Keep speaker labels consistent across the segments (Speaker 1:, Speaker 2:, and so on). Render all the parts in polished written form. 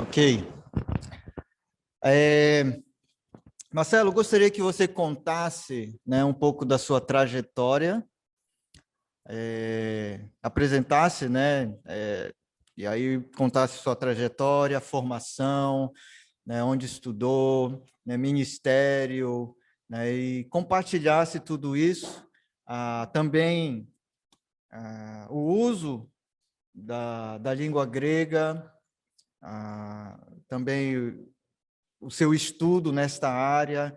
Speaker 1: Ok. Marcelo, gostaria que você contasse, né, um pouco da sua trajetória, apresentasse, né, e aí contasse sua trajetória, formação, né, onde estudou, né, ministério, né, e compartilhasse tudo isso. Também o uso da língua grega, também o seu estudo nesta área,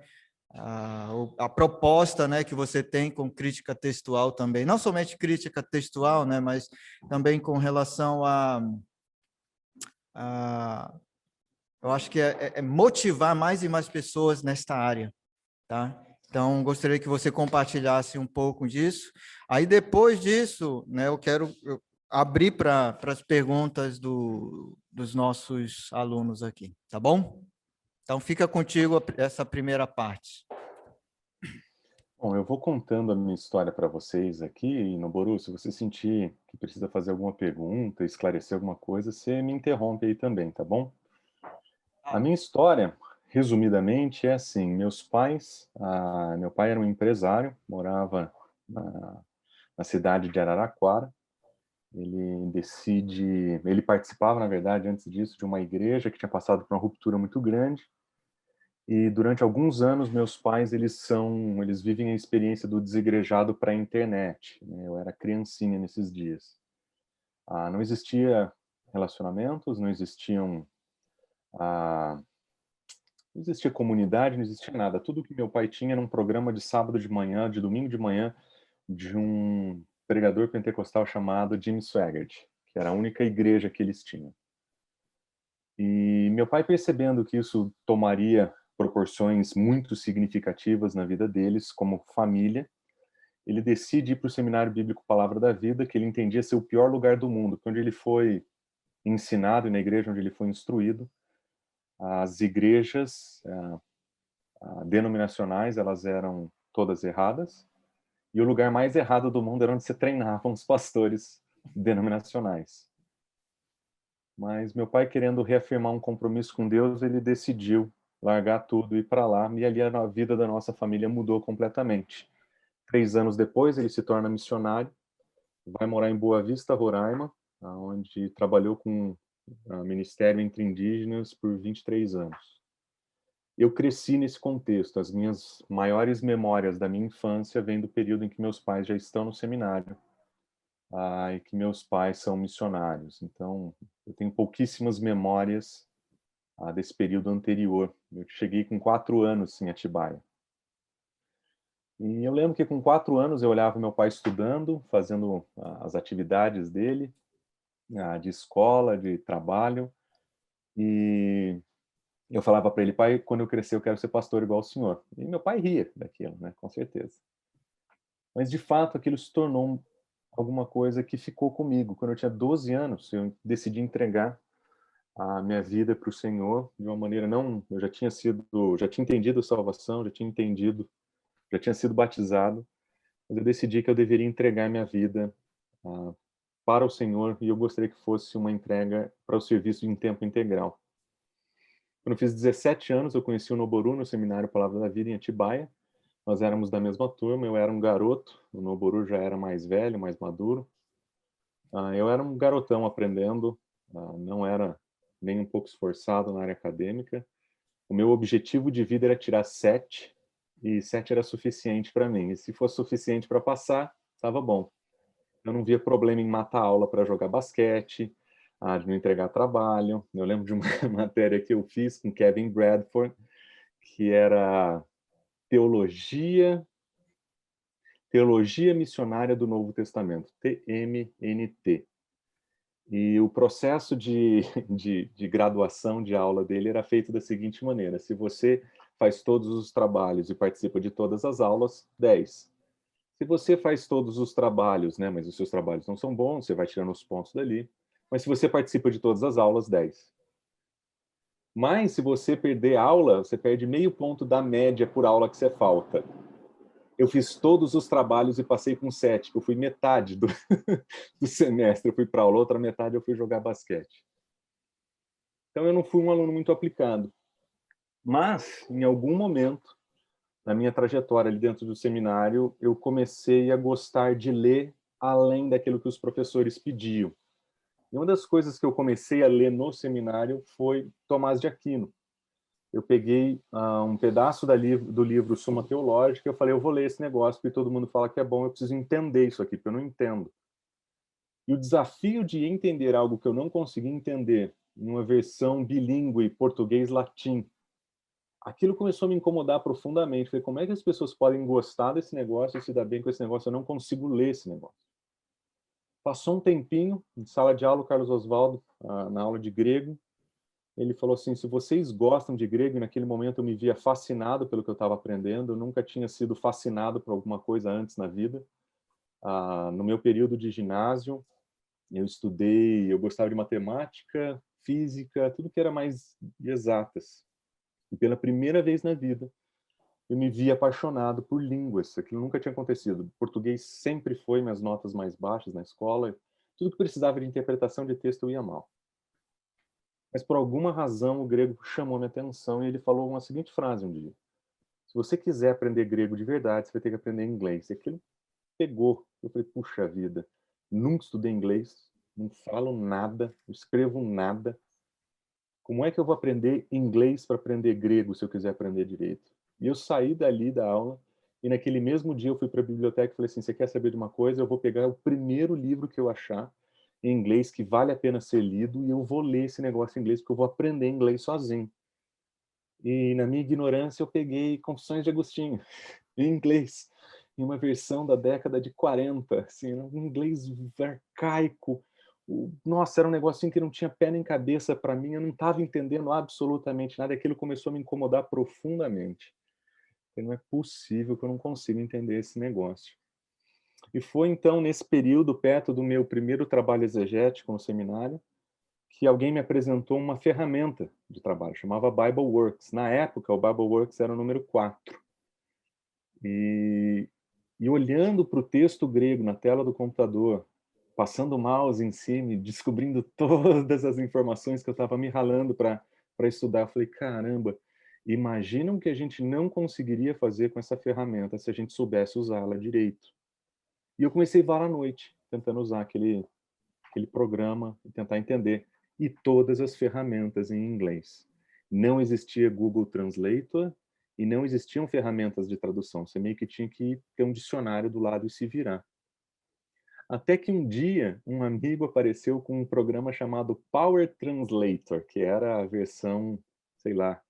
Speaker 1: a proposta, né, que você tem com crítica textual também, não somente crítica textual, né, mas também com relação a eu acho que é motivar mais e mais pessoas nesta área, tá? Então, gostaria que você compartilhasse um pouco disso. Aí, depois disso, né, eu quero abrir para as perguntas dos nossos alunos aqui, tá bom? Então, fica contigo essa primeira parte.
Speaker 2: Bom, eu vou contando a minha história para vocês aqui, e Noboru, se você sentir que precisa fazer alguma pergunta, esclarecer alguma coisa, você me interrompe aí também, tá bom? A minha história, resumidamente, é assim: meu pai era um empresário, morava na cidade de Araraquara. Ele participava, na verdade, antes disso, de uma igreja que tinha passado por uma ruptura muito grande. E durante alguns anos, meus pais, eles vivem a experiência do desigrejado para a internet, né? Eu era criancinha nesses dias. Não existia relacionamentos, ah, não existia comunidade, não existia nada. Tudo que meu pai tinha era um programa de sábado de manhã, de domingo de manhã, de um pregador pentecostal chamado Jim Swaggart, que era a única igreja que eles tinham. E meu pai, percebendo que isso tomaria proporções muito significativas na vida deles como família, ele decide ir para o Seminário Bíblico Palavra da Vida, que ele entendia ser o pior lugar do mundo, porque onde ele foi ensinado e na igreja onde ele foi instruído, as igrejas denominacionais, elas eram todas erradas, e o lugar mais errado do mundo era onde se treinavam os pastores denominacionais. Mas meu pai, querendo reafirmar um compromisso com Deus, ele decidiu largar tudo e ir para lá, e ali a vida da nossa família mudou completamente. 3 anos depois, ele se torna missionário, vai morar em Boa Vista, Roraima, onde trabalhou com ministério entre indígenas por 23 anos. Eu cresci nesse contexto. As minhas maiores memórias da minha infância vêm do período em que meus pais já estão no seminário, e que meus pais são missionários. Então, eu tenho pouquíssimas memórias desse período anterior. Eu cheguei com 4 anos em Atibaia. E eu lembro que com 4 anos eu olhava meu pai estudando, fazendo as atividades dele, de escola, de trabalho, e eu falava para ele: pai, quando eu crescer eu quero ser pastor igual o senhor. E meu pai ria daquilo, né, com certeza. Mas de fato aquilo se tornou alguma coisa que ficou comigo. Quando eu tinha 12 anos, eu decidi entregar a minha vida para o Senhor de uma maneira não, já tinha entendido a salvação, já tinha sido batizado, mas eu decidi que eu deveria entregar minha vida ah, para o Senhor, e eu gostaria que fosse uma entrega para o serviço em tempo integral. Quando eu fiz 17 anos, eu conheci o Noboru no Seminário Palavra da Vida em Atibaia. Nós éramos da mesma turma, eu era um garoto, o Noboru já era mais velho, mais maduro. Eu era um garotão aprendendo, não era nem um pouco esforçado na área acadêmica. O meu objetivo de vida era tirar 7, e 7 era suficiente para mim. E se fosse suficiente para passar, estava bom. Eu não via problema em matar aula para jogar basquete, de não entregar trabalho. Eu lembro de uma matéria que eu fiz com Kevin Bradford, que era Teologia Missionária do Novo Testamento, TMNT. E o processo de graduação de aula dele era feito da seguinte maneira: se você faz todos os trabalhos e participa de todas as aulas, 10. Se você faz todos os trabalhos, né, mas os seus trabalhos não são bons, você vai tirando os pontos dali. Mas se você participa de todas as aulas, 10. Mas se você perder aula, você perde meio ponto da média por aula que você falta. Eu fiz todos os trabalhos e passei com 7, que eu fui metade do semestre. Eu fui para aula, outra metade eu fui jogar basquete. Então, eu não fui um aluno muito aplicado. Mas, em algum momento, na minha trajetória ali dentro do seminário, eu comecei a gostar de ler além daquilo que os professores pediam. E uma das coisas que eu comecei a ler no seminário foi Tomás de Aquino. Eu peguei um pedaço do livro Suma Teológica e eu falei, eu vou ler esse negócio, porque todo mundo fala que é bom, eu preciso entender isso aqui, porque eu não entendo. E o desafio de entender algo que eu não consegui entender em uma versão bilíngue português-latim, aquilo começou a me incomodar profundamente. Falei, como é que as pessoas podem gostar desse negócio e se dar bem com esse negócio? Eu não consigo ler esse negócio. Passou um tempinho, em sala de aula, o Carlos Oswaldo, na aula de grego, ele falou assim, se vocês gostam de grego, e naquele momento eu me via fascinado pelo que eu estava aprendendo, eu nunca tinha sido fascinado por alguma coisa antes na vida. No meu período de ginásio, eu estudei, eu gostava de matemática, física, tudo que era mais de exatas. E pela primeira vez na vida, eu me vi apaixonado por línguas. Aquilo nunca tinha acontecido. Português sempre foi minhas notas mais baixas na escola. Tudo que precisava de interpretação de texto eu ia mal. Mas por alguma razão o grego chamou minha atenção e ele falou uma seguinte frase um dia. Se você quiser aprender grego de verdade, você vai ter que aprender inglês. E aquilo pegou. Eu falei, puxa vida, nunca estudei inglês, não falo nada, não escrevo nada. Como é que eu vou aprender inglês para aprender grego se eu quiser aprender direito? E eu saí dali da aula e naquele mesmo dia eu fui para a biblioteca e falei assim, você quer saber de uma coisa? Eu vou pegar o primeiro livro que eu achar em inglês que vale a pena ser lido e eu vou ler esse negócio em inglês porque eu vou aprender inglês sozinho. E na minha ignorância eu peguei Confissões de Agostinho em inglês, em uma versão da década de 40, assim, um inglês arcaico. Nossa, era um negocinho que não tinha pé nem cabeça para mim, eu não estava entendendo absolutamente nada, aquilo começou a me incomodar profundamente. Não é possível que eu não consiga entender esse negócio. E foi então nesse período, perto do meu primeiro trabalho exegético no seminário, que alguém me apresentou uma ferramenta de trabalho, chamava BibleWorks. Na época, o BibleWorks era o número 4. E olhando para o texto grego na tela do computador, passando o mouse em cima e descobrindo todas as informações que eu estava me ralando para estudar, eu falei, caramba, imagina o que a gente não conseguiria fazer com essa ferramenta se a gente soubesse usá-la direito. E eu comecei a varar à noite, tentando usar aquele programa e tentar entender. E todas as ferramentas em inglês. Não existia Google Translator e não existiam ferramentas de tradução. Você meio que tinha que ter um dicionário do lado e se virar. Até que um dia, um amigo apareceu com um programa chamado Power Translator, que era a versão, sei lá,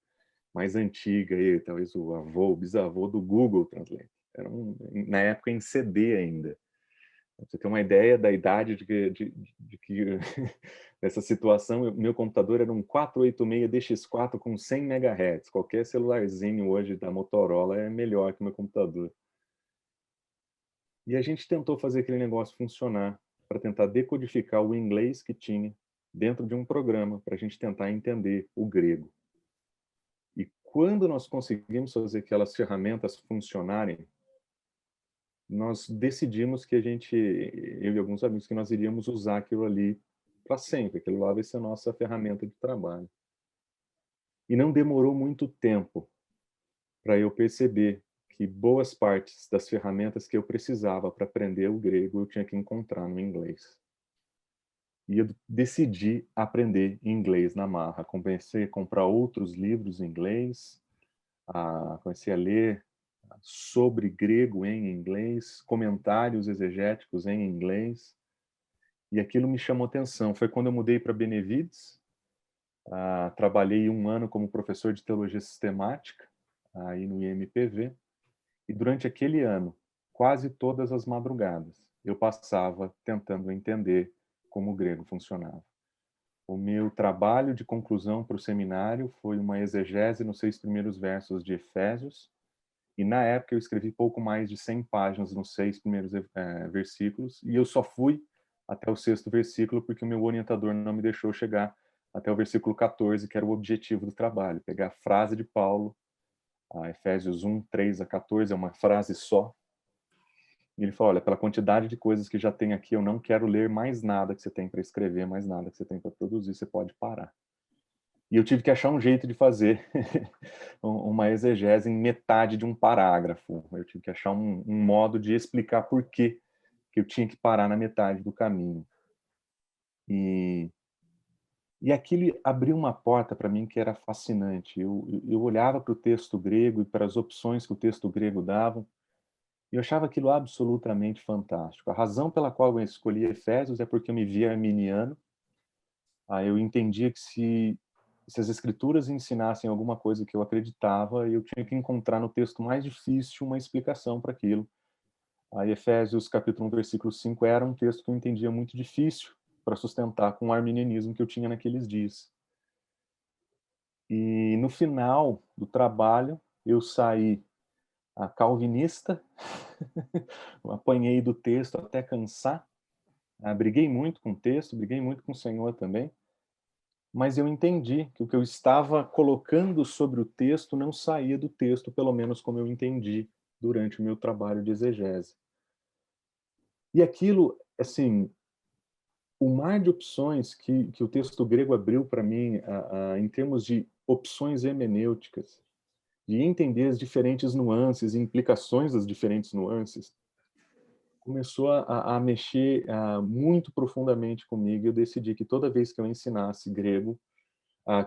Speaker 2: mais antiga, aí, talvez o avô, o bisavô do Google Translator. Era na época em CD ainda. Você tem uma ideia da idade de que nessa situação, meu computador era um 486 DX4 com 100 MHz. Qualquer celularzinho hoje da Motorola é melhor que o meu computador. E a gente tentou fazer aquele negócio funcionar para tentar decodificar o inglês que tinha dentro de um programa para a gente tentar entender o grego. E quando nós conseguimos fazer aquelas ferramentas funcionarem, nós decidimos que eu e alguns amigos, que nós iríamos usar aquilo ali para sempre. Aquilo lá vai ser a nossa ferramenta de trabalho. E não demorou muito tempo para eu perceber que boas partes das ferramentas que eu precisava para aprender o grego eu tinha que encontrar no inglês. E eu decidi aprender inglês na marra. Comecei a comprar outros livros em inglês, comecei a ler sobre grego em inglês, comentários exegéticos em inglês, e aquilo me chamou atenção. Foi quando eu mudei para Benevides, trabalhei 1 ano como professor de teologia sistemática, aí no IMPV, e durante aquele ano, quase todas as madrugadas, eu passava tentando entender como o grego funcionava. O meu trabalho de conclusão para o seminário foi uma exegese nos 6 primeiros versos de Efésios, e na época eu escrevi pouco mais de 100 páginas nos 6 primeiros versículos, e eu só fui até o 6º versículo porque o meu orientador não me deixou chegar até o versículo 14, que era o objetivo do trabalho, pegar a frase de Paulo, Efésios 1, 3 a 14, é uma frase só, e ele falou, olha, pela quantidade de coisas que já tem aqui, eu não quero ler mais nada que você tem para escrever, mais nada que você tem para produzir, você pode parar. E eu tive que achar um jeito de fazer uma exegese em metade de um parágrafo. Eu tive que achar um modo de explicar por que eu tinha que parar na metade do caminho. E aquilo abriu uma porta para mim que era fascinante. Eu olhava para o texto grego e para as opções que o texto grego dava, e eu achava aquilo absolutamente fantástico. A razão pela qual eu escolhi Efésios é porque eu me via arminiano. Eu entendia que se as escrituras ensinassem alguma coisa que eu acreditava, eu tinha que encontrar no texto mais difícil uma explicação para aquilo. Efésios capítulo 1, versículo 5 era um texto que eu entendia muito difícil para sustentar com o arminianismo que eu tinha naqueles dias. E no final do trabalho, eu saí calvinista, apanhei do texto até cansar, briguei muito com o texto, briguei muito com o Senhor também, mas eu entendi que o que eu estava colocando sobre o texto não saía do texto, pelo menos como eu entendi durante o meu trabalho de exegese. E aquilo, assim, o mar de opções que o texto grego abriu para mim, em termos de opções hermenêuticas, de entender as diferentes nuances e implicações das diferentes nuances, começou a mexer muito profundamente comigo. E eu decidi que toda vez que eu ensinasse grego,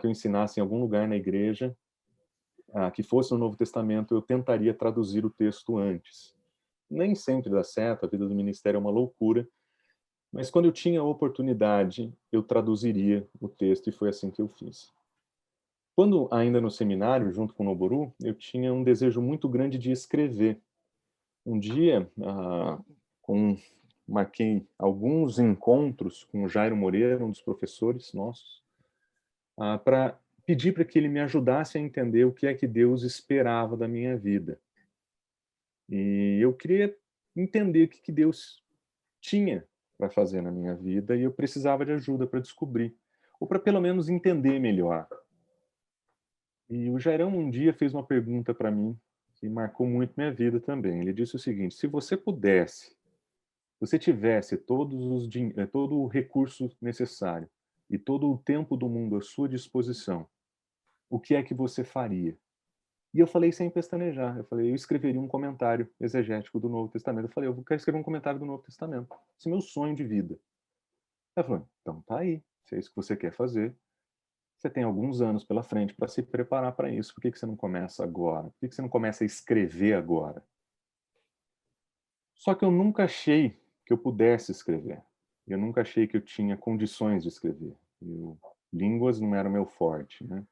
Speaker 2: que eu ensinasse em algum lugar na igreja, que fosse no Novo Testamento, eu tentaria traduzir o texto antes. Nem sempre dá certo, a vida do ministério é uma loucura, mas quando eu tinha a oportunidade, eu traduziria o texto, e foi assim que eu fiz. Quando ainda no seminário, junto com o Noboru, eu tinha um desejo muito grande de escrever. Um dia, marquei alguns encontros com o Jairo Moreira, um dos professores nossos, para pedir para que ele me ajudasse a entender o que é que Deus esperava da minha vida. E eu queria entender o que Deus tinha para fazer na minha vida, e eu precisava de ajuda para descobrir, ou para pelo menos entender melhor. E o Jairão um dia fez uma pergunta para mim que marcou muito minha vida também. Ele disse o seguinte: se você pudesse, você tivesse todo o recurso necessário e todo o tempo do mundo à sua disposição, o que é que você faria? E eu falei sem pestanejar. Eu falei, eu escreveria um comentário exegético do Novo Testamento. Eu falei, eu quero escrever um comentário do Novo Testamento. Esse é meu sonho de vida. Ela falou, então tá aí. Se é isso que você quer fazer, você tem alguns anos pela frente para se preparar para isso. Por que você não começa agora? Por que você não começa a escrever agora? Só que eu nunca achei que eu pudesse escrever. Eu nunca achei que eu tinha condições de escrever. Línguas não era o meu forte, né?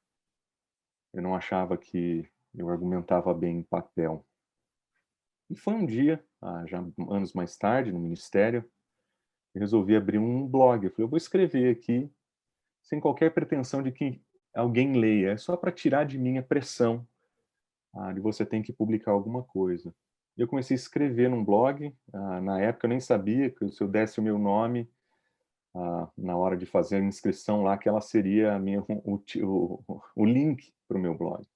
Speaker 2: Eu não achava que eu argumentava bem em papel. E foi um dia, já anos mais tarde, no ministério, eu resolvi abrir um blog. Eu falei, eu vou escrever aqui, sem qualquer pretensão de que alguém leia. É só para tirar de mim a pressão de você tem que publicar alguma coisa. Eu comecei a escrever num blog. Na época eu nem sabia que se eu desse o meu nome na hora de fazer a inscrição lá, que ela seria o link para o meu blog.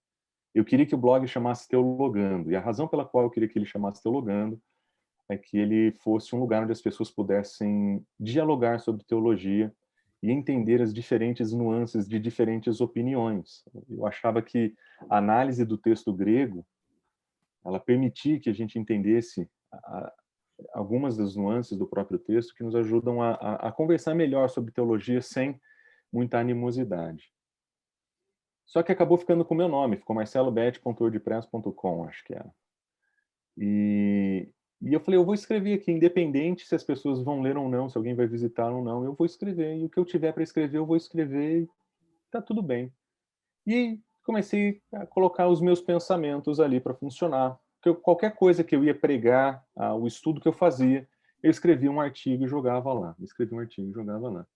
Speaker 2: Eu queria que o blog chamasse Teologando. E a razão pela qual eu queria que ele chamasse Teologando é que ele fosse um lugar onde as pessoas pudessem dialogar sobre teologia e entender as diferentes nuances de diferentes opiniões. Eu achava que a análise do texto grego, ela permitia que a gente entendesse algumas das nuances do próprio texto que nos ajudam a conversar melhor sobre teologia sem muita animosidade. Só que acabou ficando com o meu nome, ficou marcelobet.wordpress.com, acho que era. E eu falei, eu vou escrever aqui, independente se as pessoas vão ler ou não, se alguém vai visitar ou não, eu vou escrever. E o que eu tiver para escrever, eu vou escrever e tá tudo bem. E comecei a colocar os meus pensamentos ali para funcionar. Qualquer coisa que eu ia pregar, o estudo que eu fazia, eu escrevia um artigo e jogava lá. Escrevia um artigo e jogava lá.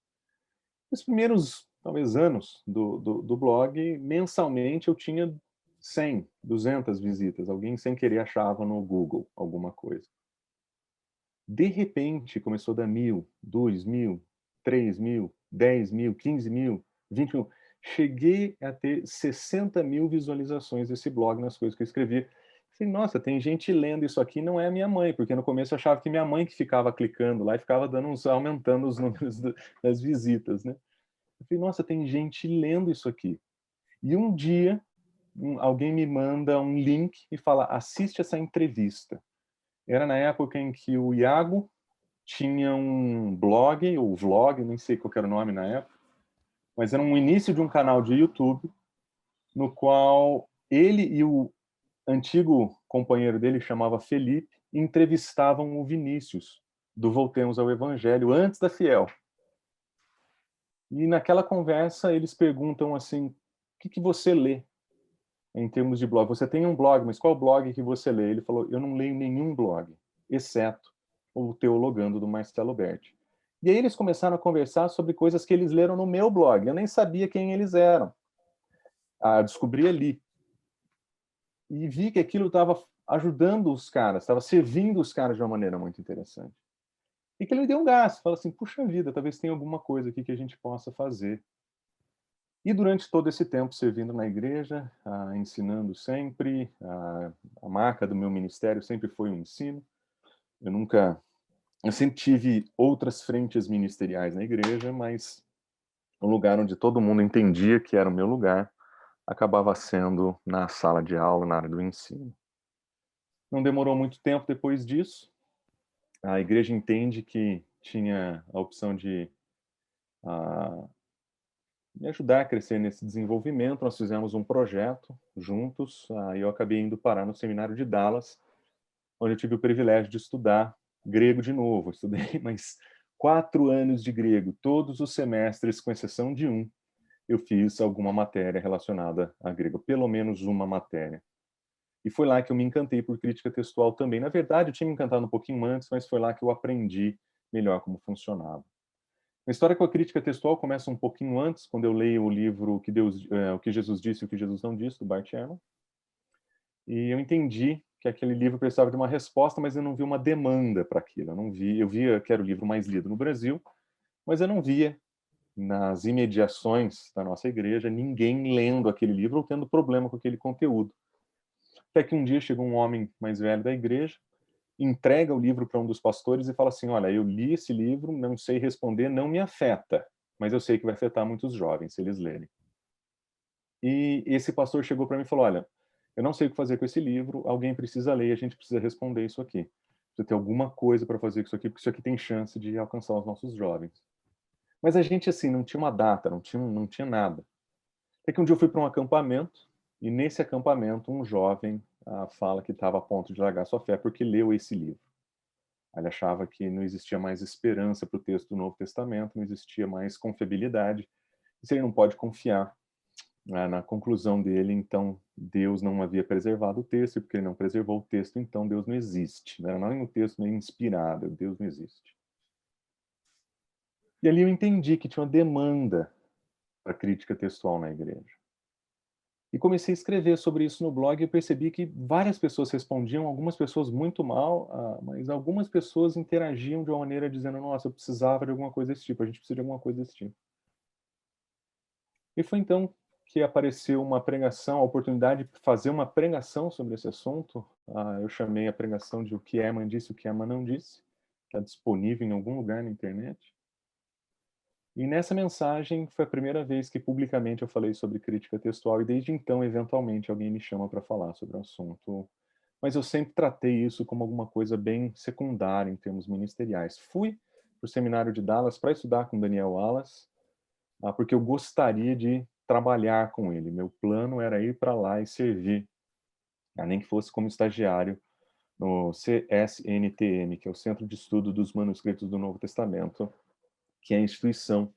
Speaker 2: Nos primeiros, talvez, anos do blog, mensalmente eu tinha 100, 200 visitas. Alguém sem querer achava no Google alguma coisa. De repente, começou a dar 1.000, 2.000, 3.000, 10.000, 15.000, 20.000. Cheguei a ter 60.000 visualizações desse blog nas coisas que eu escrevia. Falei, nossa, tem gente lendo isso aqui, não é a minha mãe, porque no começo eu achava que minha mãe que ficava clicando lá e ficava aumentando os números das visitas, né? Eu falei, nossa, tem gente lendo isso aqui. E um dia, alguém me manda um link e fala, assiste essa entrevista. Era na época em que o Iago tinha um blog, ou vlog, nem sei qual era o nome na época, mas era um início de um canal de YouTube, no qual ele e o antigo companheiro dele, chamava Felipe, entrevistavam o Vinícius, do Voltemos ao Evangelho, antes da Fiel. E naquela conversa eles perguntam assim, o que você lê em termos de blog? Você tem um blog, mas qual blog que você lê? Ele falou, eu não leio nenhum blog, exceto o Teologando, do Marcelo Berti. E aí eles começaram a conversar sobre coisas que eles leram no meu blog. Eu nem sabia quem eles eram. Descobri ali. E vi que aquilo estava ajudando os caras, estava servindo os caras de uma maneira muito interessante. E que ele me deu um gás, fala assim, puxa vida, talvez tenha alguma coisa aqui que a gente possa fazer. E durante todo esse tempo servindo na igreja, ensinando sempre, a marca do meu ministério sempre foi o ensino. Eu sempre tive outras frentes ministeriais na igreja, mas um lugar onde todo mundo entendia que era o meu lugar, acabava sendo na sala de aula, na área do ensino. Não demorou muito tempo depois disso, a igreja entende que tinha a opção de me ajudar a crescer nesse desenvolvimento. Nós fizemos um projeto juntos, e eu acabei indo parar no seminário de Dallas, onde eu tive o privilégio de estudar grego de novo. Eu estudei mais 4 anos de grego, todos os semestres, com exceção de um, eu fiz alguma matéria relacionada a grego, pelo menos uma matéria. E foi lá que eu me encantei por crítica textual também. Na verdade, eu tinha me encantado um pouquinho antes, mas foi lá que eu aprendi melhor como funcionava. A história com a crítica textual começa um pouquinho antes, quando eu leio o livro O que Jesus Disse e o que Jesus Não Disse, do Bart Ehrman. E eu entendi que aquele livro precisava de uma resposta, mas eu não vi uma demanda para aquilo. Eu via que era o livro mais lido no Brasil, mas eu não via nas imediações da nossa igreja ninguém lendo aquele livro ou tendo problema com aquele conteúdo. Até que um dia chegou um homem mais velho da igreja, entrega o livro para um dos pastores e fala assim, olha, eu li esse livro, não sei responder, não me afeta, mas eu sei que vai afetar muitos jovens se eles lerem. E esse pastor chegou para mim e falou, olha, eu não sei o que fazer com esse livro, alguém precisa ler, a gente precisa responder isso aqui. Precisa ter alguma coisa para fazer com isso aqui, porque isso aqui tem chance de alcançar os nossos jovens. Mas a gente, assim, não tinha uma data, não tinha nada. Até que um dia eu fui para um acampamento, e nesse acampamento um jovem fala que estava a ponto de largar sua fé porque leu esse livro. Ele achava que não existia mais esperança para o texto do Novo Testamento, não existia mais confiabilidade, e se ele não pode confiar na conclusão dele, então Deus não havia preservado o texto, e porque ele não preservou o texto, então Deus não existe. Não era nem o texto nem inspirado, Deus não existe. E ali eu entendi que tinha uma demanda para crítica textual na igreja. E comecei a escrever sobre isso no blog e percebi que várias pessoas respondiam, algumas pessoas muito mal, mas algumas pessoas interagiam de uma maneira dizendo, nossa, eu precisava de alguma coisa desse tipo, a gente precisa de alguma coisa desse tipo. E foi então que apareceu uma pregação, a oportunidade de fazer uma pregação sobre esse assunto. Eu chamei a pregação de O que Ehrman Disse, o que Ehrman Não Disse, está disponível em algum lugar na internet. E nessa mensagem foi a primeira vez que publicamente eu falei sobre crítica textual, e desde então, eventualmente, alguém me chama para falar sobre o assunto. Mas eu sempre tratei isso como alguma coisa bem secundária em termos ministeriais. Fui para o seminário de Dallas para estudar com Daniel Wallace, porque eu gostaria de trabalhar com ele. Meu plano era ir para lá e servir, nem que fosse como estagiário no CSNTM, que é o Centro de Estudo dos Manuscritos do Novo Testamento, que é a instituição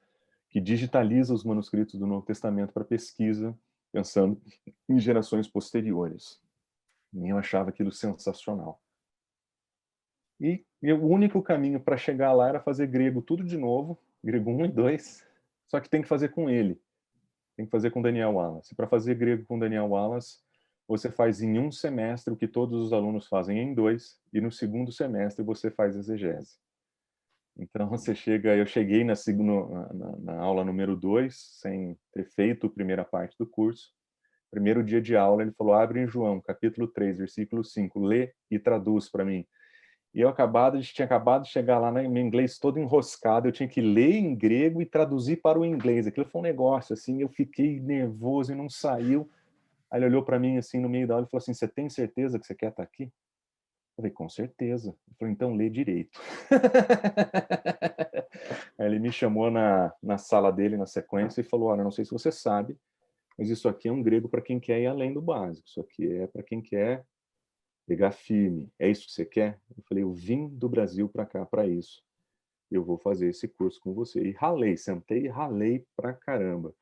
Speaker 2: que digitaliza os manuscritos do Novo Testamento para pesquisa, pensando em gerações posteriores. E eu achava aquilo sensacional. E o único caminho para chegar lá era fazer grego tudo de novo, grego 1 e 2, só que tem que fazer com ele, tem que fazer com Daniel Wallace. Para fazer grego com Daniel Wallace, você faz em um semestre o que todos os alunos fazem em 2, e no segundo semestre você faz exegese. Então eu cheguei na aula número 2, sem ter feito a primeira parte do curso. Primeiro dia de aula, ele falou, abre em João, capítulo 3, versículo 5, lê e traduz para mim. E a gente tinha acabado de chegar lá, meu inglês todo enroscado, eu tinha que ler em grego e traduzir para o inglês. Aquilo foi um negócio, assim, eu fiquei nervoso e não saiu. Aí ele olhou para mim, assim, no meio da aula e falou assim, você tem certeza que você quer estar aqui? Eu falei, com certeza. Ele falou, então lê direito. Aí ele me chamou na sala dele, na sequência, e falou, olha, não sei se você sabe, mas isso aqui é um grego para quem quer ir além do básico. Isso aqui é para quem quer pegar firme. É isso que você quer? Eu falei, eu vim do Brasil para cá para isso. Eu vou fazer esse curso com você. E ralei, sentei e ralei pra caramba.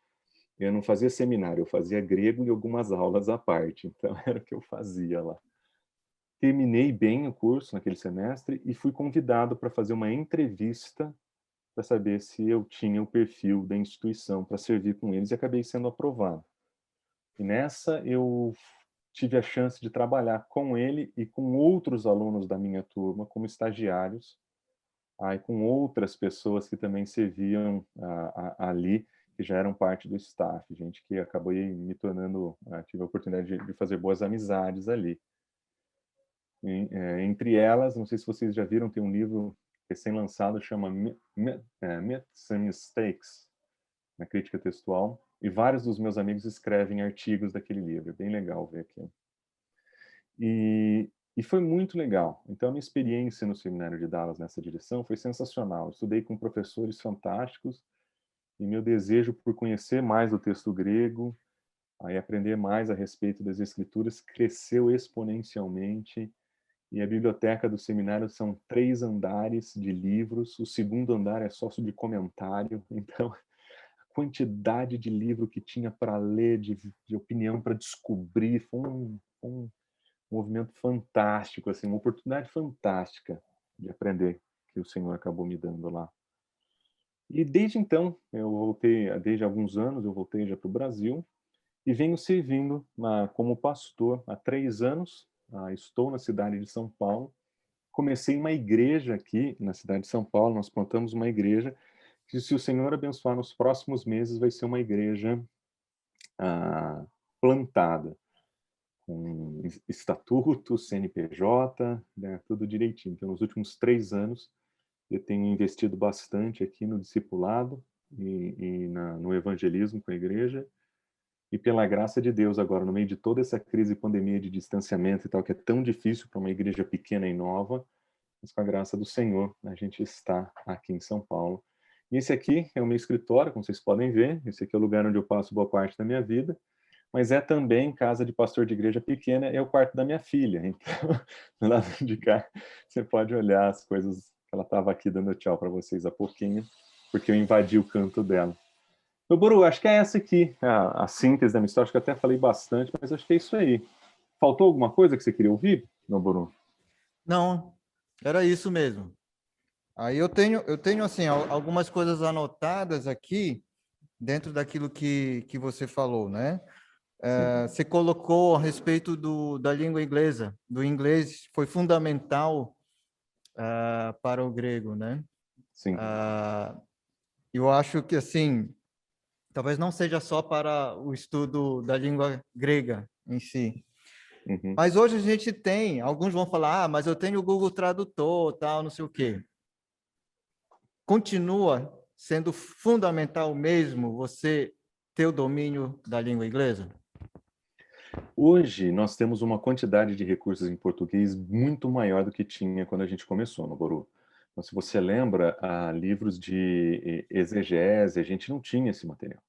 Speaker 2: Eu não fazia seminário, eu fazia grego e algumas aulas à parte. Então era o que eu fazia lá. Terminei bem o curso naquele semestre e fui convidado para fazer uma entrevista para saber se eu tinha o perfil da instituição para servir com eles e acabei sendo aprovado. E nessa eu tive a chance de trabalhar com ele e com outros alunos da minha turma como estagiários, aí com outras pessoas que também serviam ali, que já eram parte do staff, gente que acabou me tornando, tive a oportunidade de fazer boas amizades ali. Entre elas, não sei se vocês já viram, tem um livro recém-lançado, chama Myths and Mistakes, na crítica textual, e vários dos meus amigos escrevem artigos daquele livro, é bem legal ver aqui. E foi muito legal. Então, a minha experiência no Seminário de Dallas nessa direção foi sensacional. Eu estudei com professores fantásticos e meu desejo por conhecer mais o texto grego, aí aprender mais a respeito das escrituras, cresceu exponencialmente. E a biblioteca do seminário são 3 andares de livros, o segundo andar é só sobre comentário, então a quantidade de livro que tinha para ler, de opinião para descobrir, foi um movimento fantástico, assim, uma oportunidade fantástica de aprender que o Senhor acabou me dando lá. E desde então, eu voltei, desde alguns anos, eu voltei já para o Brasil e venho servindo como pastor há 3 anos. Estou na cidade de São Paulo. Comecei uma igreja aqui na cidade de São Paulo, nós plantamos uma igreja que, se o Senhor abençoar nos próximos meses, vai ser uma igreja plantada, com estatuto, CNPJ, né, tudo direitinho. Então, nos últimos 3 anos, eu tenho investido bastante aqui no discipulado e no evangelismo com a igreja. E pela graça de Deus, agora, no meio de toda essa crise e pandemia de distanciamento e tal, que é tão difícil para uma igreja pequena e nova, mas com a graça do Senhor, a gente está aqui em São Paulo. E esse aqui é o meu escritório, como vocês podem ver. Esse aqui é o lugar onde eu passo boa parte da minha vida. Mas é também casa de pastor de igreja pequena, é o quarto da minha filha. Então, do lado de cá, você pode olhar as coisas que ela estava aqui dando tchau para vocês há pouquinho, porque eu invadi o canto dela. Meu Boru, acho que é essa aqui, a síntese da minha história. Acho que eu até falei bastante, mas acho que é isso aí. Faltou alguma coisa que você queria ouvir, meu Boru?
Speaker 1: Não, era isso mesmo. Aí eu tenho assim, algumas coisas anotadas aqui, dentro daquilo que você falou, né?
Speaker 2: Sim,
Speaker 1: Você colocou a respeito da língua inglesa, do inglês foi fundamental para o grego, né?
Speaker 2: sim.
Speaker 1: Ah, eu acho que, assim, talvez não seja só para o estudo da língua grega em si,
Speaker 2: Uhum.
Speaker 1: mas hoje a gente tem, alguns vão falar, mas eu tenho o Google Tradutor, tal, não sei o quê. Continua sendo fundamental mesmo você ter o domínio da língua inglesa?
Speaker 2: Hoje nós temos uma quantidade de recursos em português muito maior do que tinha quando a gente começou no Boru. Então, se você lembra, livros de exegese, a gente não tinha esse material.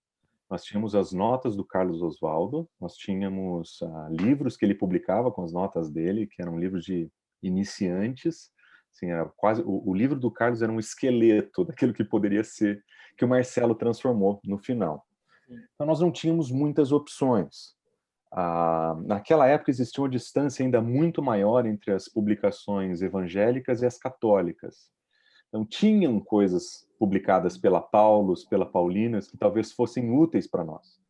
Speaker 2: Nós tínhamos as notas do Carlos Oswaldo, nós tínhamos livros que ele publicava com as notas dele, que eram livros de iniciantes. Assim, era quase o livro do Carlos era um esqueleto daquilo que poderia ser, que o Marcelo transformou no final. Então nós não tínhamos muitas opções. Naquela época existia uma distância ainda muito maior entre as publicações evangélicas e as católicas. Então, tinham coisas publicadas pela Paulus, pela Paulinas, que talvez fossem úteis para nós.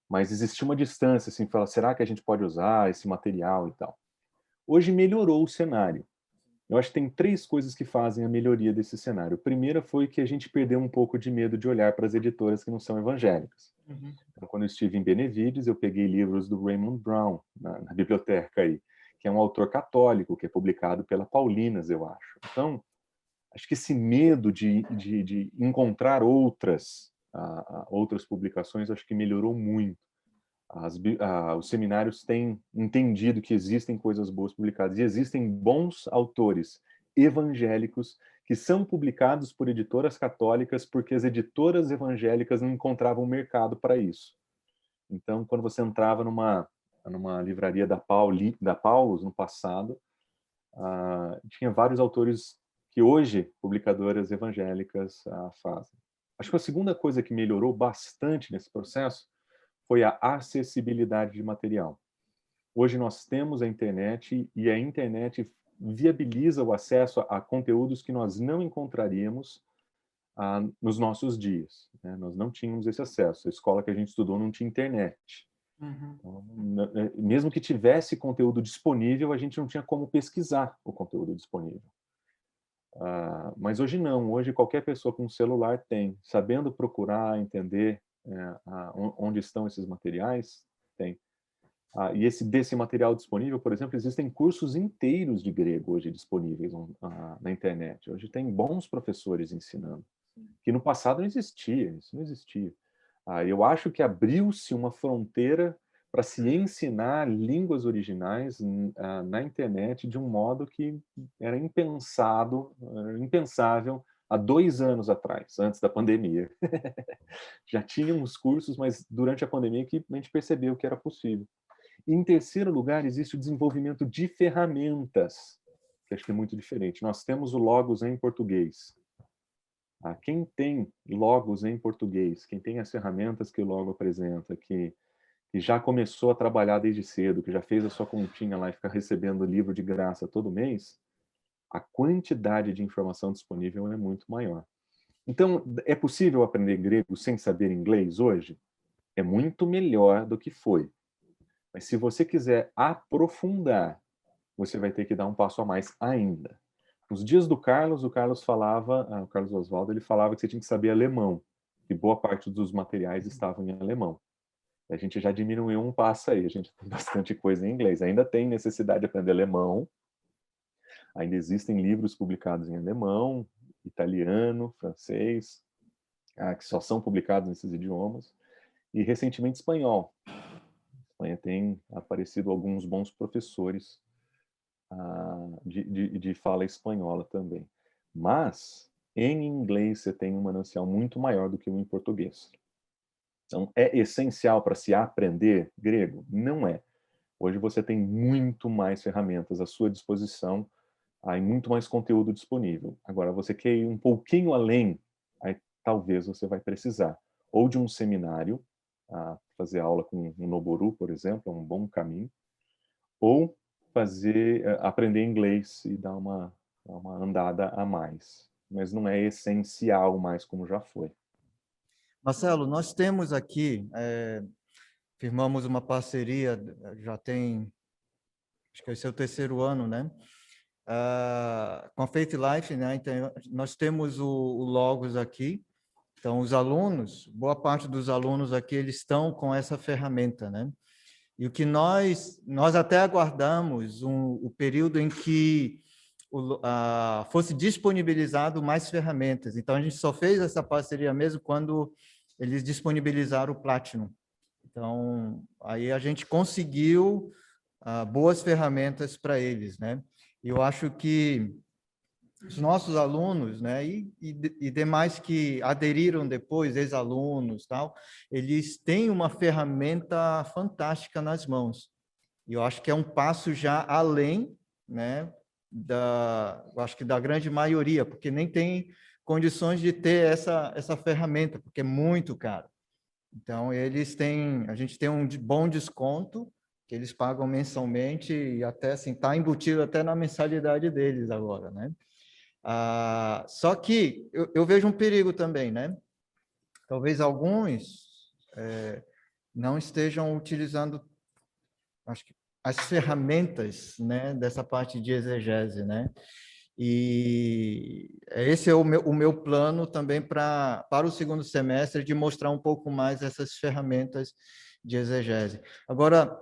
Speaker 2: Mas existia uma distância, assim, falar, será que a gente pode usar esse material e tal? Hoje melhorou o cenário. Eu acho que tem 3 coisas que fazem a melhoria desse cenário. A primeira foi que a gente perdeu um pouco de medo de olhar para as editoras que não são evangélicas.
Speaker 1: Uhum.
Speaker 2: Então, quando eu estive em Benevides, eu peguei livros do Raymond Brown na biblioteca aí, que é um autor católico, que é publicado pela Paulinas, eu acho. Então, acho que esse medo de encontrar outras publicações, acho que melhorou muito. Os seminários têm entendido que existem coisas boas publicadas e existem bons autores evangélicos que são publicados por editoras católicas porque as editoras evangélicas não encontravam mercado para isso. Então, quando você entrava numa livraria da Paulus no passado, tinha vários autores que hoje publicadoras evangélicas fazem. Acho que a segunda coisa que melhorou bastante nesse processo foi a acessibilidade de material. Hoje nós temos a internet e a internet viabiliza o acesso a conteúdos que nós não encontraríamos nos nossos dias, né? Nós não tínhamos esse acesso. A escola que a gente estudou não tinha internet.
Speaker 1: Uhum.
Speaker 2: Então, mesmo que tivesse conteúdo disponível, a gente não tinha como pesquisar o conteúdo disponível. Mas hoje não. Hoje qualquer pessoa com um celular tem. Sabendo procurar, entender onde estão esses materiais, tem. E desse material disponível, por exemplo, existem cursos inteiros de grego hoje disponíveis na internet. Hoje tem bons professores ensinando, que no passado não existia, isso não existia. Eu acho que abriu-se uma fronteira para se ensinar línguas originais na internet de um modo que era impensável há 2 anos atrás, antes da pandemia. Já tínhamos cursos, mas durante a pandemia que a gente percebeu que era possível. E, em terceiro lugar, existe o desenvolvimento de ferramentas, que acho que é muito diferente. Nós temos o Logos em português. Quem tem Logos em português, quem tem as ferramentas que o Logo apresenta, que já começou a trabalhar desde cedo, que já fez a sua continha lá e fica recebendo livro de graça todo mês, a quantidade de informação disponível é muito maior. Então, é possível aprender grego sem saber inglês hoje? É muito melhor do que foi. Mas se você quiser aprofundar, você vai ter que dar um passo a mais ainda. Nos dias do Carlos, o Carlos Oswaldo, ele falava que você tinha que saber alemão, que boa parte dos materiais estavam em alemão. A gente já diminuiu um passo aí, a gente tem bastante coisa em inglês. Ainda tem necessidade de aprender alemão, ainda existem livros publicados em alemão, italiano, francês, que só são publicados nesses idiomas, e recentemente espanhol. Espanha tem aparecido alguns bons professores de fala espanhola também. Mas, em inglês, você tem um manancial muito maior do que o em português. Então, é essencial para se aprender grego? Não é. Hoje você tem muito mais ferramentas à sua disposição, e muito mais conteúdo disponível. Agora, você quer ir um pouquinho além, aí talvez você vai precisar ou de um seminário, fazer aula com o Noboru, por exemplo, é um bom caminho, ou aprender inglês e dar uma andada a mais. Mas não é essencial mais como já foi.
Speaker 1: Marcelo, nós temos aqui, firmamos uma parceria, já tem, acho que esse é o 3º ano, né? Com a Faith Life, né? Então, nós temos o Logos aqui. Então, os alunos, boa parte dos alunos aqui, eles estão com essa ferramenta, né? E o que nós até aguardamos o período em que fosse disponibilizado mais ferramentas. Então, a gente só fez essa parceria mesmo quando eles disponibilizaram o Platinum. Então, aí a gente conseguiu boas ferramentas para eles, né? E eu acho que os nossos alunos, né, e demais que aderiram depois, ex-alunos, tal, eles têm uma ferramenta fantástica nas mãos. E eu acho que é um passo já além, né, eu acho que da grande maioria, porque nem tem condições de ter essa ferramenta, porque é muito caro. Então, a gente tem um bom desconto que eles pagam mensalmente e até assim, está embutido até na mensalidade deles agora, né? Só que eu vejo um perigo também, né? Talvez alguns não estejam utilizando, acho que as ferramentas, né, dessa parte de exegese, né? E esse é o meu plano também para o 2º semestre, de mostrar um pouco mais essas ferramentas de exegese. Agora,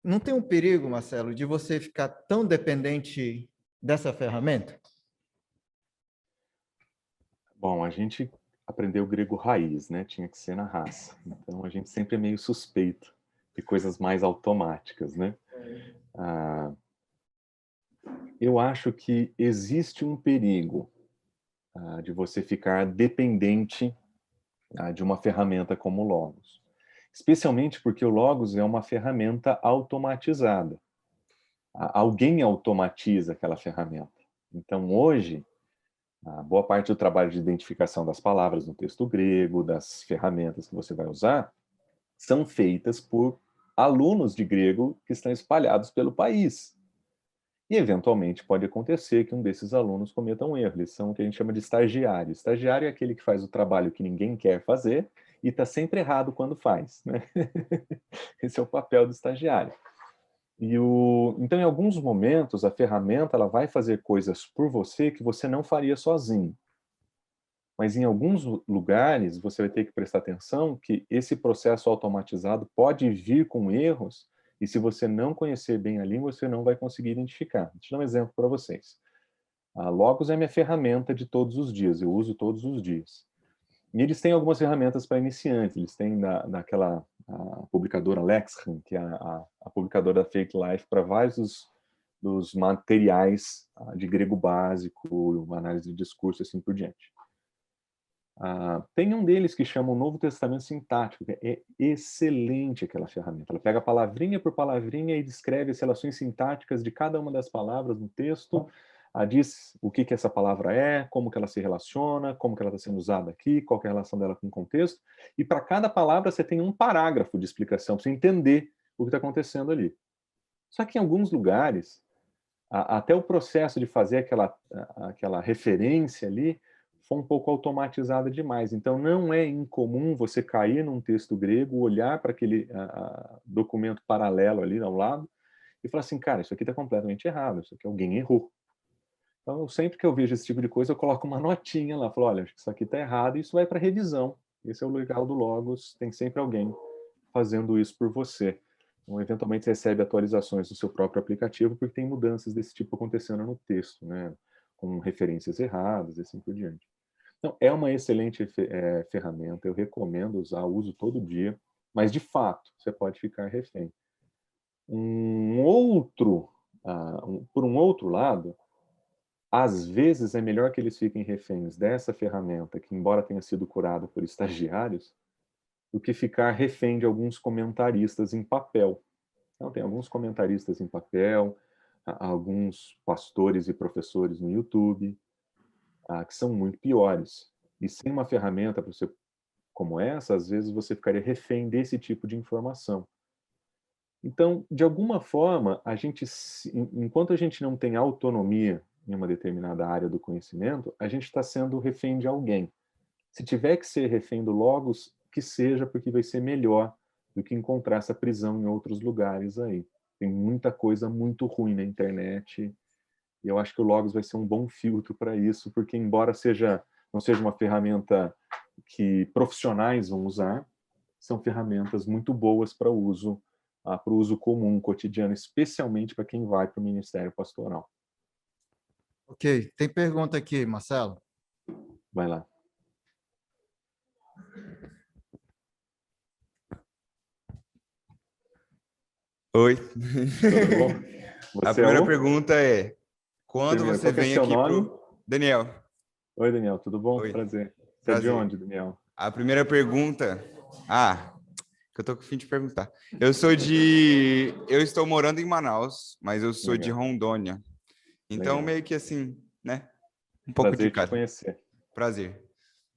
Speaker 1: não tem um perigo, Marcelo, de você ficar tão dependente dessa ferramenta?
Speaker 2: Bom, a gente aprendeu grego raiz, né? Tinha que ser na raça. Então a gente sempre é meio suspeito de coisas mais automáticas, né? Ah, eu acho que existe um perigo de você ficar dependente de uma ferramenta como o Logos. Especialmente porque o Logos é uma ferramenta automatizada. Alguém automatiza aquela ferramenta. Então, hoje, a boa parte do trabalho de identificação das palavras no texto grego, das ferramentas que você vai usar, são feitas por alunos de grego que estão espalhados pelo país. E, eventualmente, pode acontecer que um desses alunos cometa um erro. Eles são o que a gente chama de estagiário. Estagiário é aquele que faz o trabalho que ninguém quer fazer e está sempre errado quando faz, né? Esse é o papel do estagiário. Então, em alguns momentos, a ferramenta ela vai fazer coisas por você que você não faria sozinho. Mas em alguns lugares, você vai ter que prestar atenção que esse processo automatizado pode vir com erros e se você não conhecer bem a língua, você não vai conseguir identificar. Deixa eu dar um exemplo para vocês. A Logos é minha ferramenta de todos os dias, eu uso todos os dias. E eles têm algumas ferramentas para iniciantes, eles têm daquela publicadora Lexham, que é a publicadora da Fake Life, para vários dos materiais de grego básico, análise de discurso e assim por diante. Tem um deles que chama o Novo Testamento Sintático, que é excelente aquela ferramenta. Ela pega palavrinha por palavrinha e descreve as relações sintáticas de cada uma das palavras no texto, diz o que essa palavra é, como que ela se relaciona, como que ela está sendo usada aqui, qual que é a relação dela com o contexto, e para cada palavra você tem um parágrafo de explicação, para você entender o que está acontecendo ali. Só que em alguns lugares, até o processo de fazer aquela referência ali foi um pouco automatizada demais. Então, não é incomum você cair num texto grego, olhar para aquele documento paralelo ali ao lado e falar assim, cara, isso aqui está completamente errado, isso aqui alguém errou. Então, sempre que eu vejo esse tipo de coisa, eu coloco uma notinha lá, falo, olha, acho que isso aqui está errado e isso vai para revisão. Esse é o legal do Logos, tem sempre alguém fazendo isso por você. Então, eventualmente, você recebe atualizações do seu próprio aplicativo, porque tem mudanças desse tipo acontecendo no texto, né? Com referências erradas e assim por diante. Então, é uma excelente ferramenta, eu recomendo usar, uso todo dia, mas, de fato, você pode ficar refém. Por um outro lado, às vezes é melhor que eles fiquem reféns dessa ferramenta, que embora tenha sido curada por estagiários, do que ficar refém de alguns comentaristas em papel. Então, tem alguns comentaristas em papel, alguns pastores e professores no YouTube, que são muito piores. E sem uma ferramenta para você como essa, às vezes você ficaria refém desse tipo de informação. Então, de alguma forma, enquanto a gente não tem autonomia em uma determinada área do conhecimento, a gente está sendo refém de alguém. Se tiver que ser refém do Logos, que seja, porque vai ser melhor do que encontrar essa prisão em outros lugares aí. Tem muita coisa muito ruim na internet, e eu acho que o Logos vai ser um bom filtro para isso, porque embora não seja uma ferramenta que profissionais vão usar, são ferramentas muito boas para o uso comum, cotidiano, especialmente para quem vai para o ministério pastoral.
Speaker 1: Ok, tem pergunta aqui, Marcelo.
Speaker 2: Vai lá.
Speaker 3: Oi.
Speaker 2: Tudo bom?
Speaker 3: A
Speaker 2: Você
Speaker 3: primeira
Speaker 2: é
Speaker 3: pergunta é: quando
Speaker 2: Primeiro,
Speaker 3: você
Speaker 2: qual que é
Speaker 3: vem
Speaker 2: seu
Speaker 3: aqui
Speaker 2: nome?
Speaker 3: Daniel.
Speaker 2: Oi, Daniel, tudo bom?
Speaker 3: Oi,
Speaker 2: Prazer. Você é de
Speaker 3: prazer.
Speaker 2: onde, Daniel?
Speaker 3: A primeira pergunta. Que eu tô com fim de perguntar. Eu estou morando em Manaus, mas eu sou de
Speaker 2: Legal.
Speaker 3: Rondônia. Então,
Speaker 2: Legal.
Speaker 3: meio que assim, né? Um pouco de
Speaker 2: Prazer te
Speaker 3: cada.
Speaker 2: conhecer.
Speaker 3: Prazer.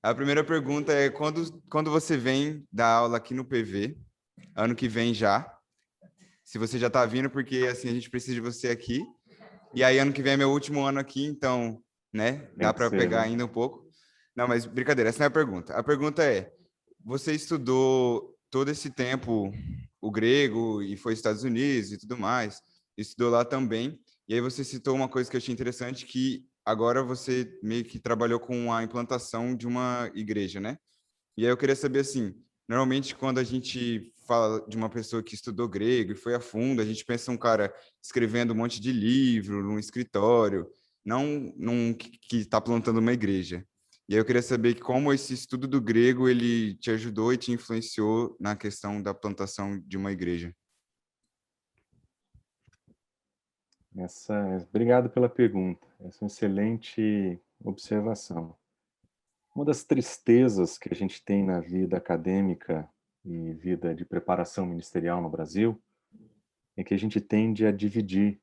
Speaker 3: A primeira pergunta é: quando você vem dar aula aqui no PV, ano que vem já, se você já está vindo, porque assim a gente precisa de você aqui. E aí ano que vem é meu último ano aqui, então, né,
Speaker 2: Tem
Speaker 3: dá
Speaker 2: que
Speaker 3: para
Speaker 2: ser,
Speaker 3: pegar
Speaker 2: né?
Speaker 3: ainda um pouco. Não, mas brincadeira, essa não é a pergunta. A pergunta é: você estudou todo esse tempo o grego e foi aos Estados Unidos e tudo mais, estudou lá também. E aí você citou uma coisa que eu achei interessante, que agora você meio que trabalhou com a implantação de uma igreja, né? E aí eu queria saber assim, Normalmente, quando a gente fala de uma pessoa que estudou grego e foi a fundo, a gente pensa um cara escrevendo um monte de livro num escritório, não num que está plantando uma igreja. E aí eu queria saber como esse estudo do grego ele te ajudou e te influenciou na questão da plantação de uma igreja.
Speaker 2: Obrigado pela pergunta. Essa é uma excelente observação. Uma das tristezas que a gente tem na vida acadêmica e vida de preparação ministerial no Brasil é que a gente tende a dividir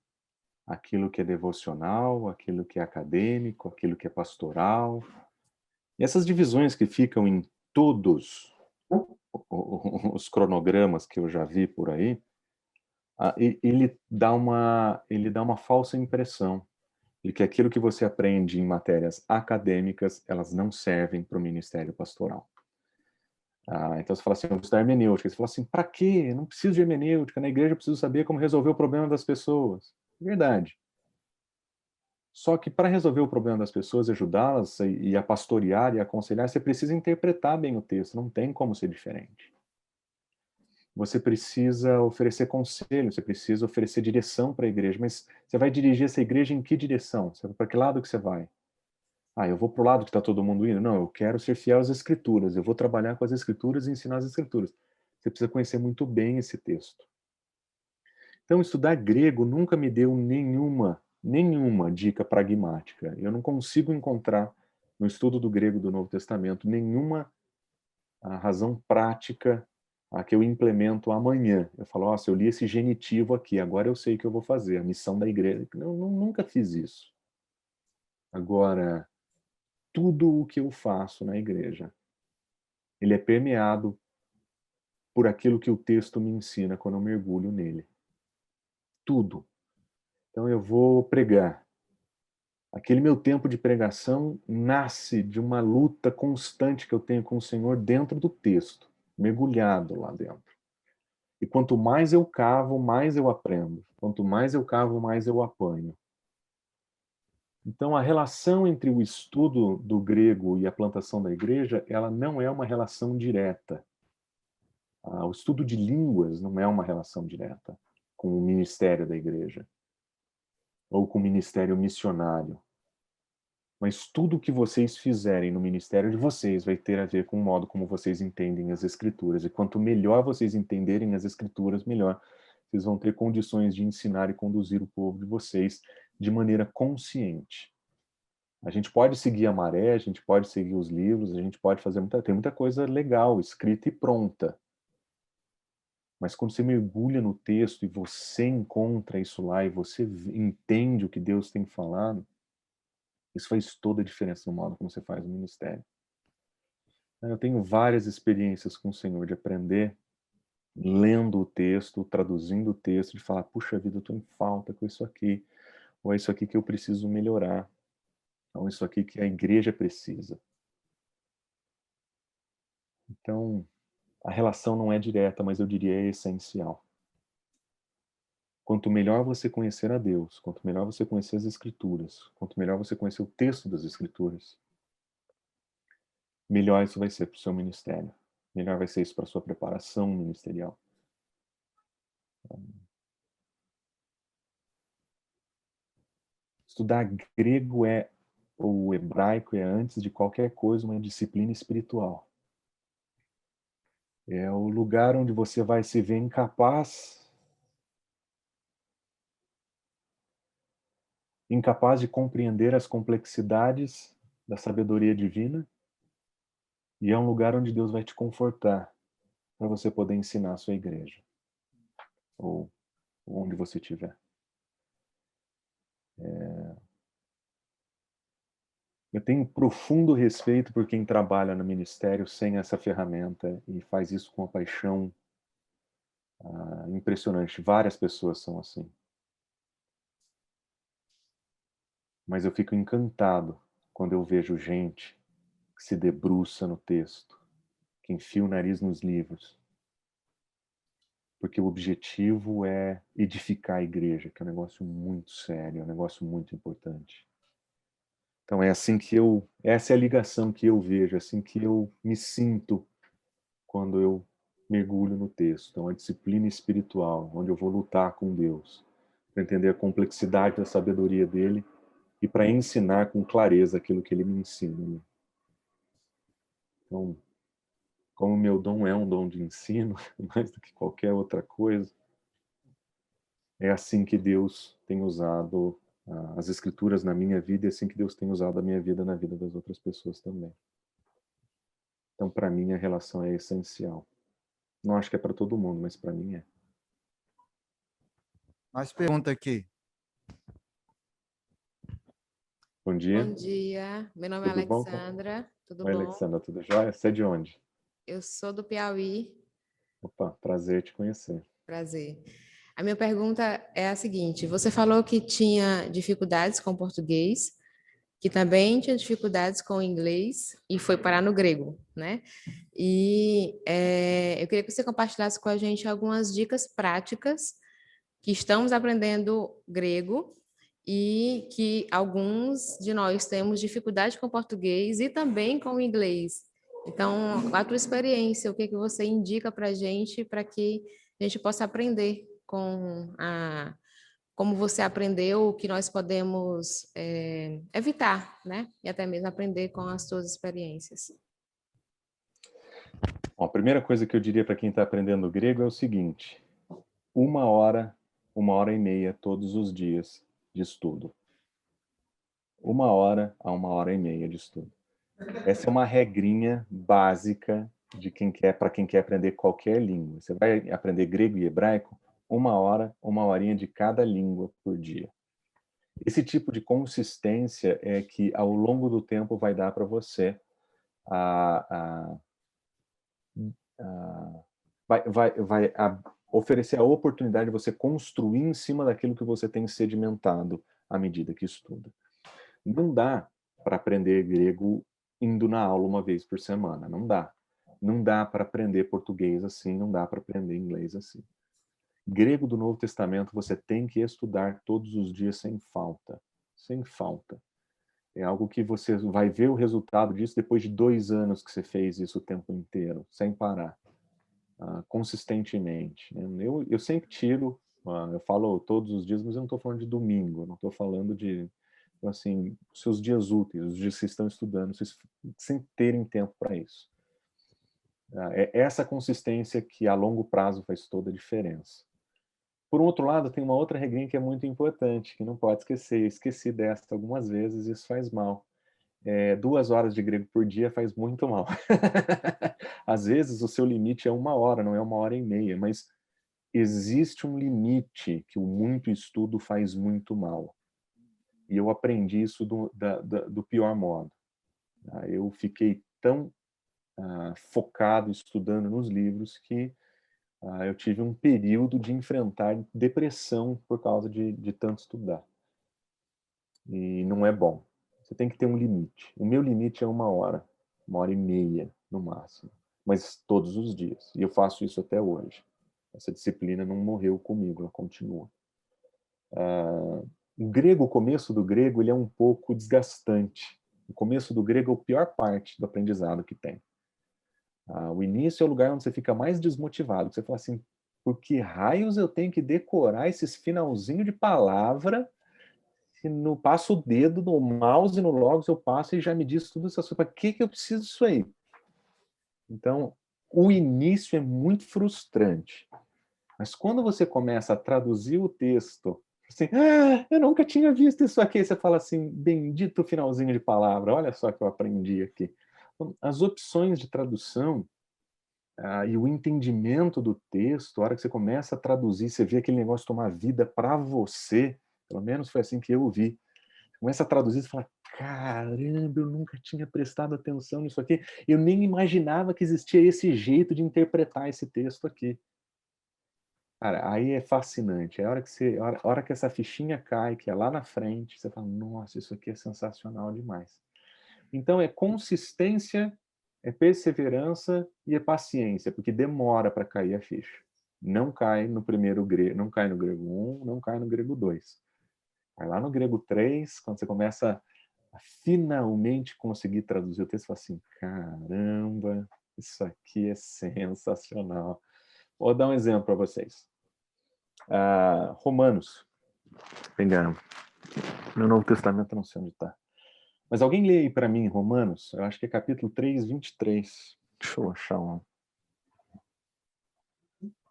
Speaker 2: aquilo que é devocional, aquilo que é acadêmico, aquilo que é pastoral. E essas divisões que ficam em todos os cronogramas que eu já vi por aí, ele dá uma falsa impressão de que aquilo que você aprende em matérias acadêmicas, elas não servem para o ministério pastoral. Então você fala assim, eu vou estudar hermenêutica. Você fala assim, para quê? Eu não preciso de hermenêutica. Na igreja eu preciso saber como resolver o problema das pessoas. Verdade. Só que para resolver o problema das pessoas, ajudá-las e a pastorear e a aconselhar, você precisa interpretar bem o texto. Não tem como ser diferente. Você precisa oferecer conselho, você precisa oferecer direção para a igreja. Mas você vai dirigir essa igreja em que direção? Para que lado que você vai? Eu vou para o lado que está todo mundo indo? Não, eu quero ser fiel às Escrituras. Eu vou trabalhar com as Escrituras e ensinar as Escrituras. Você precisa conhecer muito bem esse texto. Então, estudar grego nunca me deu nenhuma dica pragmática. Eu não consigo encontrar no estudo do grego do Novo Testamento nenhuma razão prática que eu implemento amanhã. Eu falo, nossa, eu li esse genitivo aqui, agora eu sei o que eu vou fazer, a missão da igreja. Nunca fiz isso. Agora, tudo o que eu faço na igreja, ele é permeado por aquilo que o texto me ensina quando eu mergulho nele. Tudo. Então eu vou pregar. Aquele meu tempo de pregação nasce de uma luta constante que eu tenho com o Senhor dentro do texto, mergulhado lá dentro. E quanto mais eu cavo, mais eu aprendo. Quanto mais eu cavo, mais eu apanho. Então, a relação entre o estudo do grego e a plantação da igreja, ela não é uma relação direta. O estudo de línguas não é uma relação direta com o ministério da igreja ou com o ministério missionário. Mas tudo que vocês fizerem no ministério de vocês vai ter a ver com o modo como vocês entendem as Escrituras. E quanto melhor vocês entenderem as Escrituras, melhor vocês vão ter condições de ensinar e conduzir o povo de vocês de maneira consciente. A gente pode seguir a maré, a gente pode seguir os livros, a gente pode fazer tem muita coisa legal, escrita e pronta. Mas quando você mergulha no texto e você encontra isso lá e você entende o que Deus tem falado, isso faz toda a diferença no modo como você faz o ministério. Eu tenho várias experiências com o Senhor de aprender lendo o texto, traduzindo o texto, de falar, puxa vida, eu estou em falta com isso aqui, ou é isso aqui que eu preciso melhorar, ou é isso aqui que a igreja precisa. Então, a relação não é direta, mas eu diria é essencial. Quanto melhor você conhecer a Deus, quanto melhor você conhecer as Escrituras, quanto melhor você conhecer o texto das Escrituras, melhor isso vai ser para o seu ministério. Melhor vai ser isso para a sua preparação ministerial. Estudar grego ou hebraico é, antes de qualquer coisa, uma disciplina espiritual. É o lugar onde você vai se ver incapaz de compreender as complexidades da sabedoria divina, e é um lugar onde Deus vai te confortar para você poder ensinar a sua igreja, ou onde você estiver. Eu tenho profundo respeito por quem trabalha no ministério sem essa ferramenta e faz isso com uma paixão impressionante. Várias pessoas são assim. Mas eu fico encantado quando eu vejo gente que se debruça no texto, que enfia o nariz nos livros, porque o objetivo é edificar a igreja, que é um negócio muito sério, é um negócio muito importante. Então essa é a ligação que eu vejo, assim que eu me sinto quando eu mergulho no texto. É uma disciplina espiritual, onde eu vou lutar com Deus, para entender a complexidade da sabedoria dele e para ensinar com clareza aquilo que ele me ensina, né? Então, como o meu dom é um dom de ensino, mais do que qualquer outra coisa, é assim que Deus tem usado as escrituras na minha vida e é assim que Deus tem usado a minha vida na vida das outras pessoas também. Então, para mim, a relação é essencial. Não acho que é para todo mundo, mas para mim é.
Speaker 1: Mais pergunta aqui.
Speaker 2: Bom dia.
Speaker 4: Bom dia, meu nome é
Speaker 2: Tudo bom?
Speaker 4: Alexandra, tudo
Speaker 2: Oi,
Speaker 4: bom?
Speaker 2: Alexandra, tudo jóia? Você é de onde?
Speaker 4: Eu sou do Piauí,
Speaker 2: Opa, prazer te conhecer.
Speaker 4: prazer. A minha pergunta é a seguinte: você falou que tinha dificuldades com português, que também tinha dificuldades com inglês e foi parar no grego, né? E eu queria que você compartilhasse com a gente algumas dicas práticas que estamos aprendendo grego e que alguns de nós temos dificuldade com português e também com inglês. Então, a tua experiência, o que que você indica para a gente para que a gente possa aprender como você aprendeu, o que nós podemos evitar, né? E até mesmo aprender com as suas experiências.
Speaker 2: Bom, a primeira coisa que eu diria para quem está aprendendo grego é o seguinte: 1 hora e meia todos os dias de estudo. 1 hora a 1 hora e meia de estudo. Essa é uma regrinha básica de para quem quer aprender qualquer língua. Você vai aprender grego e hebraico, 1 hora, 1 horinha de cada língua por dia. Esse tipo de consistência é que ao longo do tempo vai dar para você vai oferecer a oportunidade de você construir em cima daquilo que você tem sedimentado à medida que estuda. Não dá para aprender grego indo na aula uma vez por semana, não dá. Não dá para aprender português assim, não dá para aprender inglês assim. Grego do Novo Testamento você tem que estudar todos os dias sem falta. Sem falta. É algo que você vai ver o resultado disso depois de 2 anos que você fez isso o tempo inteiro, sem parar. Consistentemente. Eu sempre tiro, eu falo todos os dias, mas eu não estou falando de domingo, eu não estou falando de, assim, seus dias úteis, os dias que vocês estão estudando, vocês sem terem tempo para isso. É essa consistência que a longo prazo faz toda a diferença. Por um outro lado, tem uma outra regrinha que é muito importante, que não pode esquecer. Eu esqueci dessa algumas vezes, isso faz mal. 2 horas de grego por dia faz muito mal. Às vezes o seu limite é 1 hora, não é 1 hora e meia, mas existe um limite que o muito estudo faz muito mal. E eu aprendi isso do pior modo. Eu fiquei tão focado estudando nos livros que eu tive um período de enfrentar depressão por causa de tanto estudar. E não é bom. Você tem que ter um limite. O meu limite é 1 hora, 1 hora e meia no máximo, mas todos os dias. E eu faço isso até hoje. Essa disciplina não morreu comigo, ela continua. O começo do grego, ele é um pouco desgastante. O começo do grego é a pior parte do aprendizado que tem. O início é o lugar onde você fica mais desmotivado. Você fala assim, por que raios eu tenho que decorar esses finalzinhos de palavra? Se não passo o dedo no mouse e no logos, eu passo e já me diz tudo isso. Para que eu preciso disso aí? Então, o início é muito frustrante. Mas quando você começa a traduzir o texto, assim, eu nunca tinha visto isso aqui, você fala assim, bendito finalzinho de palavra, olha só que eu aprendi aqui. As opções de tradução e o entendimento do texto, a hora que você começa a traduzir, você vê aquele negócio tomar vida para você, pelo menos foi assim que eu vi. Começa a traduzir e fala, caramba, eu nunca tinha prestado atenção nisso aqui, eu nem imaginava que existia esse jeito de interpretar esse texto aqui. Cara, aí é fascinante. A hora que essa fichinha cai, que é lá na frente, você fala, nossa, isso aqui é sensacional demais. Então é consistência, é perseverança e é paciência, porque demora para cair a ficha. Não cai no primeiro grego, não cai no grego 1, não cai no grego 2. Vai lá no grego 3, quando você começa a finalmente conseguir traduzir o texto, você fala assim, caramba, Isso aqui é sensacional. Vou dar um exemplo para vocês. Romanos. Pegaram. No Novo Testamento, não sei onde está. Mas alguém lê aí para mim, Romanos? Eu acho que é capítulo 3, 23. Deixa eu achar um.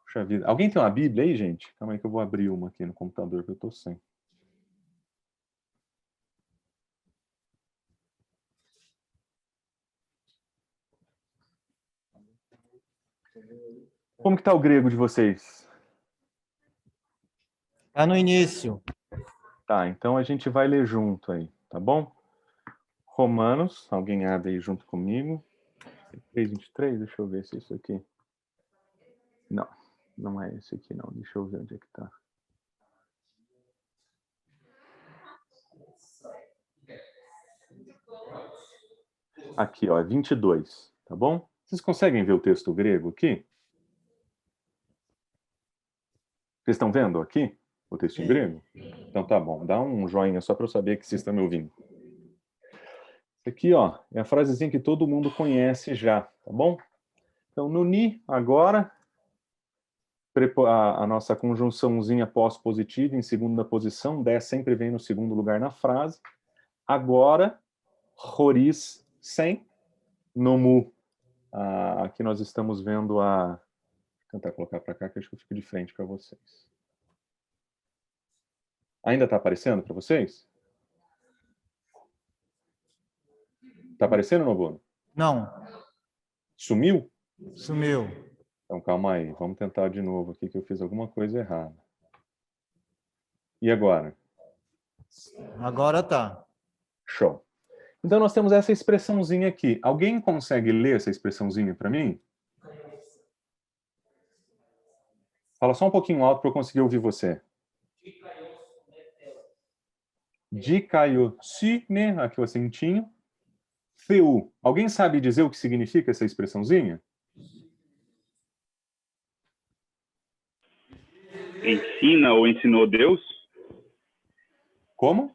Speaker 2: Puxa vida. Alguém tem uma Bíblia aí, gente? Calma aí que eu vou abrir uma aqui no computador, que eu estou sem. Como que está o grego de vocês?
Speaker 1: Está no início.
Speaker 2: Tá, então a gente vai ler junto aí, tá bom? Romanos, alguém abre aí junto comigo. 3:23, deixa eu ver se é isso aqui. Não, não é esse aqui não. Deixa eu ver onde é que tá. Aqui, ó, 22, tá bom? Vocês conseguem ver o texto grego aqui? Vocês estão vendo aqui o texto em grego? Então tá bom, dá um joinha só para eu saber que vocês estão me ouvindo. Isso aqui, ó, é a frasezinha que todo mundo conhece já, tá bom? Então, no ni, agora, a nossa conjunçãozinha pós-positiva em segunda posição, de sempre vem no segundo lugar na frase. Agora, roriz, sem, no mu. Aqui nós estamos vendo Vou tentar colocar para cá, que acho que eu fico de frente para vocês. Ainda está aparecendo para vocês? Está aparecendo, Nobono?
Speaker 1: Não,
Speaker 2: Sumiu?
Speaker 1: sumiu.
Speaker 2: Então, calma aí. Vamos tentar de novo aqui, que eu fiz alguma coisa errada. E agora?
Speaker 1: Agora tá.
Speaker 2: Show. Então, nós temos essa expressãozinha aqui. Alguém consegue ler essa expressãozinha para mim? Fala só um pouquinho alto para eu conseguir ouvir você. Dikaiosine, aqui o acentinho. Theu. Alguém sabe dizer o que significa essa expressãozinha?
Speaker 5: Ensina ou ensinou Deus?
Speaker 2: Como?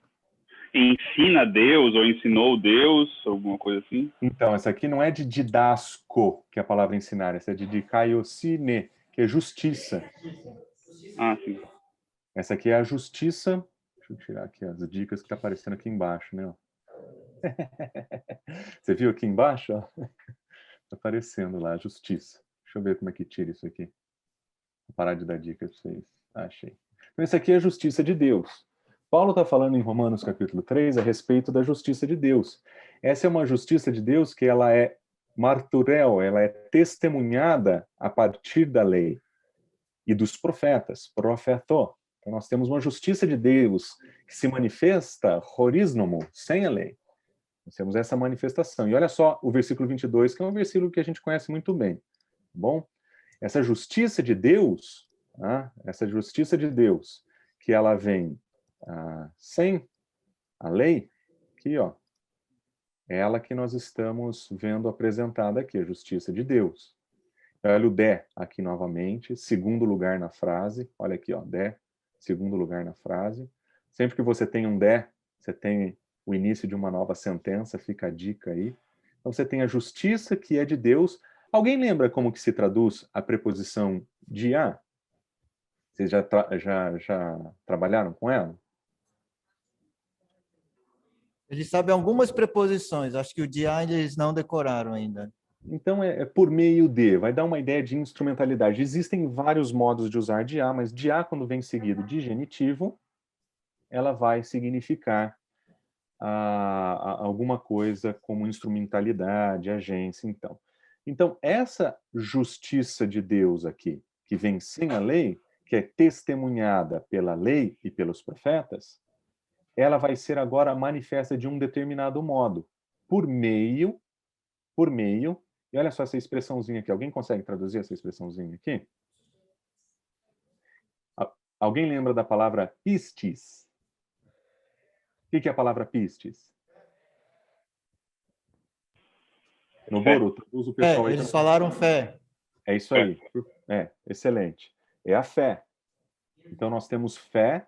Speaker 5: Ensina Deus ou ensinou Deus, alguma coisa assim?
Speaker 2: Então, essa aqui não é de didasco, que é a palavra ensinar, essa é de dikaiosine, que é justiça.
Speaker 5: Ah, sim.
Speaker 2: Essa aqui é a justiça. Deixa eu tirar aqui as dicas que está aparecendo aqui embaixo, né? Você viu aqui embaixo? Está aparecendo lá, a justiça. Deixa eu ver como é que tira isso aqui. Vou parar de dar dicas para vocês. Achei. Então, essa aqui é a justiça de Deus. Paulo está falando em Romanos capítulo 3 a respeito da justiça de Deus. Essa é uma justiça de Deus que ela é marturel, ela é testemunhada a partir da lei e dos profetas, profetó. Então nós temos uma justiça de Deus que se manifesta horisnomo, sem a lei. Nós temos essa manifestação. E olha só o versículo 22, que é um versículo que a gente conhece muito bem. Tá bom? Essa justiça de Deus, essa justiça de Deus, que ela vem sem a lei, aqui, ó, é ela que nós estamos vendo apresentada aqui, a justiça de Deus. Olha o de aqui novamente, segundo lugar na frase, olha aqui, ó, de, segundo lugar na frase. Sempre que você tem um de, você tem o início de uma nova sentença, fica a dica aí. Então você tem a justiça que é de Deus. Alguém lembra como que se traduz a preposição de a? Vocês já trabalharam com ela?
Speaker 1: Eles sabem algumas preposições, acho que o de eles não decoraram ainda.
Speaker 2: Então, é por meio de, vai dar uma ideia de instrumentalidade. Existem vários modos de usar de a, mas de a, quando vem seguido de genitivo, ela vai significar alguma coisa como instrumentalidade, agência, então. Então, essa justiça de Deus aqui, que vem sem a lei, que é testemunhada pela lei e pelos profetas, ela vai ser agora manifesta de um determinado modo, por meio, e olha só essa expressãozinha aqui, alguém consegue traduzir essa expressãozinha aqui? Alguém lembra da palavra pistis? O que é a palavra pistis? No Boro, traduz o pessoal aí.
Speaker 1: Eles falaram fé.
Speaker 2: É isso aí. Excelente. É a fé. Então nós temos fé.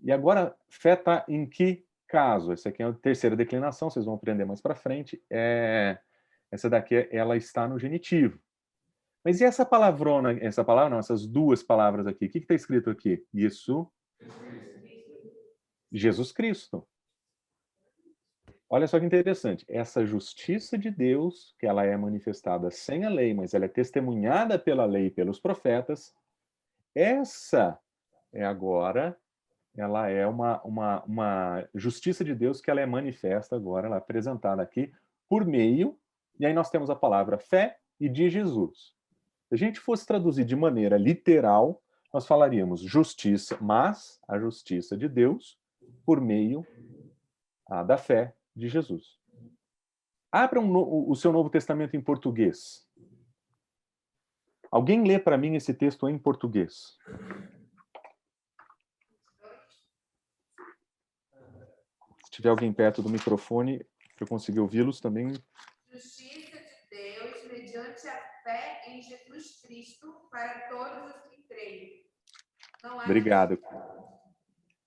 Speaker 2: E agora, fé está em que caso? Essa aqui é a terceira declinação, vocês vão aprender mais para frente. Essa daqui, ela está no genitivo. Mas e essa palavrona, essa palavra não, essas duas palavras aqui? O que está escrito aqui? Isso. Jesus Cristo. Olha só que interessante. Essa justiça de Deus, que ela é manifestada sem a lei, mas ela é testemunhada pela lei e pelos profetas, essa é agora, ela é uma justiça de Deus que ela é manifesta agora, ela é apresentada aqui por meio, e aí nós temos a palavra fé e de Jesus. Se a gente fosse traduzir de maneira literal, nós falaríamos justiça, mas a justiça de Deus por meio da fé de Jesus. Abra o seu Novo Testamento em português. Alguém lê para mim esse texto em português. Se tiver alguém perto do microfone, para eu conseguir ouvi-los também.
Speaker 4: Justiça de Deus mediante a fé em Jesus Cristo para todos os que creem.
Speaker 2: Obrigado.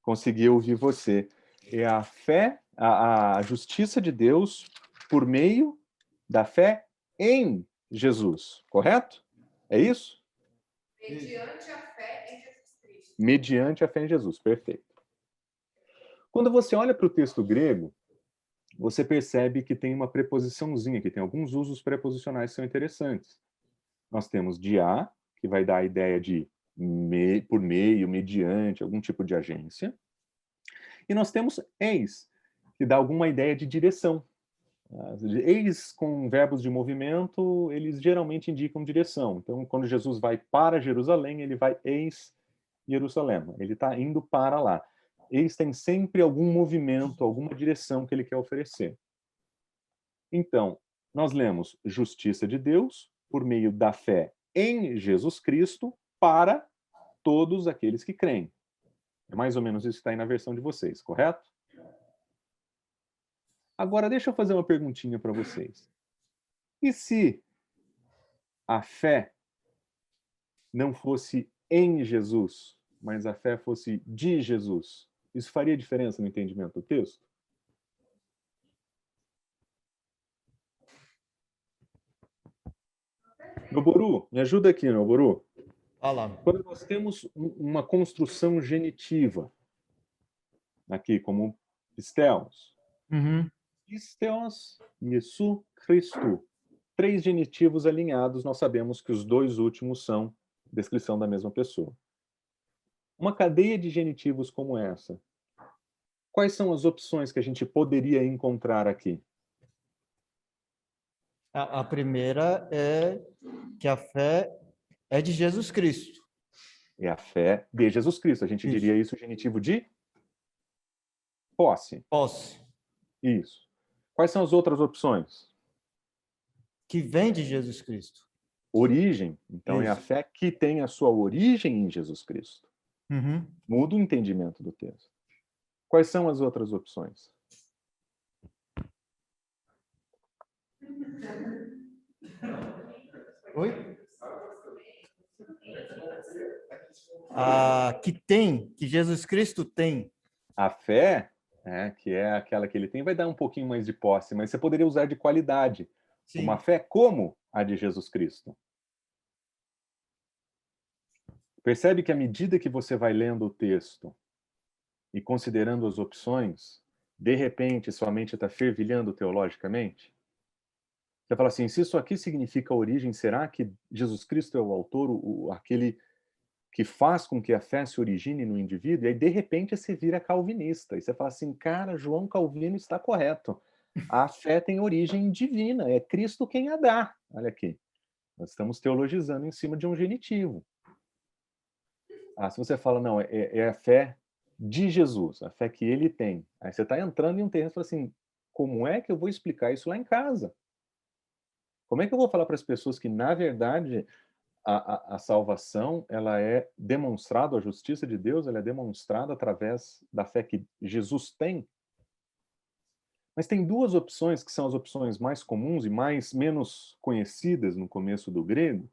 Speaker 2: Consegui ouvir você. É a fé, a justiça de Deus por meio da fé em Jesus, correto? É isso?
Speaker 4: Mediante a fé em Jesus Cristo.
Speaker 2: Mediante a fé em Jesus, perfeito. Quando você olha para o texto grego, você percebe que tem uma preposiçãozinha, que tem alguns usos preposicionais que são interessantes. Nós temos dia, que vai dar a ideia de por meio, mediante, algum tipo de agência. E nós temos eis, que dá alguma ideia de direção. Eis com verbos de movimento, eles geralmente indicam direção. Então, quando Jesus vai para Jerusalém, ele vai eis Jerusalém. Ele está indo para lá. Eis tem sempre algum movimento, alguma direção que ele quer oferecer. Então, nós lemos justiça de Deus por meio da fé em Jesus Cristo para todos aqueles que creem. É mais ou menos isso que está aí na versão de vocês, correto? Agora, deixa eu fazer uma perguntinha para vocês. E se a fé não fosse em Jesus, mas a fé fosse de Jesus? Isso faria diferença no entendimento do texto? Noboru, me ajuda aqui, Noboru.
Speaker 1: Olha lá.
Speaker 2: Quando nós temos uma construção genitiva, aqui como pisteos, pisteos, Jesu Cristo, 3 genitivos alinhados, nós sabemos que os 2 últimos são descrição da mesma pessoa. Uma cadeia de genitivos como essa, quais são as opções que a gente poderia encontrar aqui?
Speaker 1: A primeira é que a fé é de Jesus Cristo.
Speaker 2: É a fé de Jesus Cristo. A gente diria isso genitivo de posse.
Speaker 1: Posse.
Speaker 2: Isso. Quais são as outras opções?
Speaker 1: Que vem de Jesus Cristo.
Speaker 2: Origem. Então,
Speaker 1: Isso.
Speaker 2: é a fé que tem a sua origem em Jesus Cristo. Muda o entendimento do texto. Quais são as outras opções?
Speaker 1: Oi? Que Jesus Cristo tem.
Speaker 2: A fé, que é aquela que ele tem, vai dar um pouquinho mais de posse, mas você poderia usar de qualidade.
Speaker 1: Sim.
Speaker 2: Uma fé como a de Jesus Cristo. Percebe que à medida que você vai lendo o texto e considerando as opções, de repente sua mente está fervilhando teologicamente? Você fala assim, se isso aqui significa origem, será que Jesus Cristo é o autor, aquele que faz com que a fé se origine no indivíduo? E aí, de repente, você vira calvinista. E você fala assim, cara, João Calvino está correto. A fé tem origem divina, é Cristo quem a dá. Olha aqui, nós estamos teologizando em cima de um genitivo. Se você fala, não, é a fé de Jesus, a fé que ele tem. Aí você está entrando em um terreno e fala assim, como é que eu vou explicar isso lá em casa? Como é que eu vou falar para as pessoas que, na verdade, a salvação, ela é demonstrada, a justiça de Deus, ela é demonstrada através da fé que Jesus tem? Mas tem 2 opções que são as opções mais comuns e menos conhecidas no começo do grego,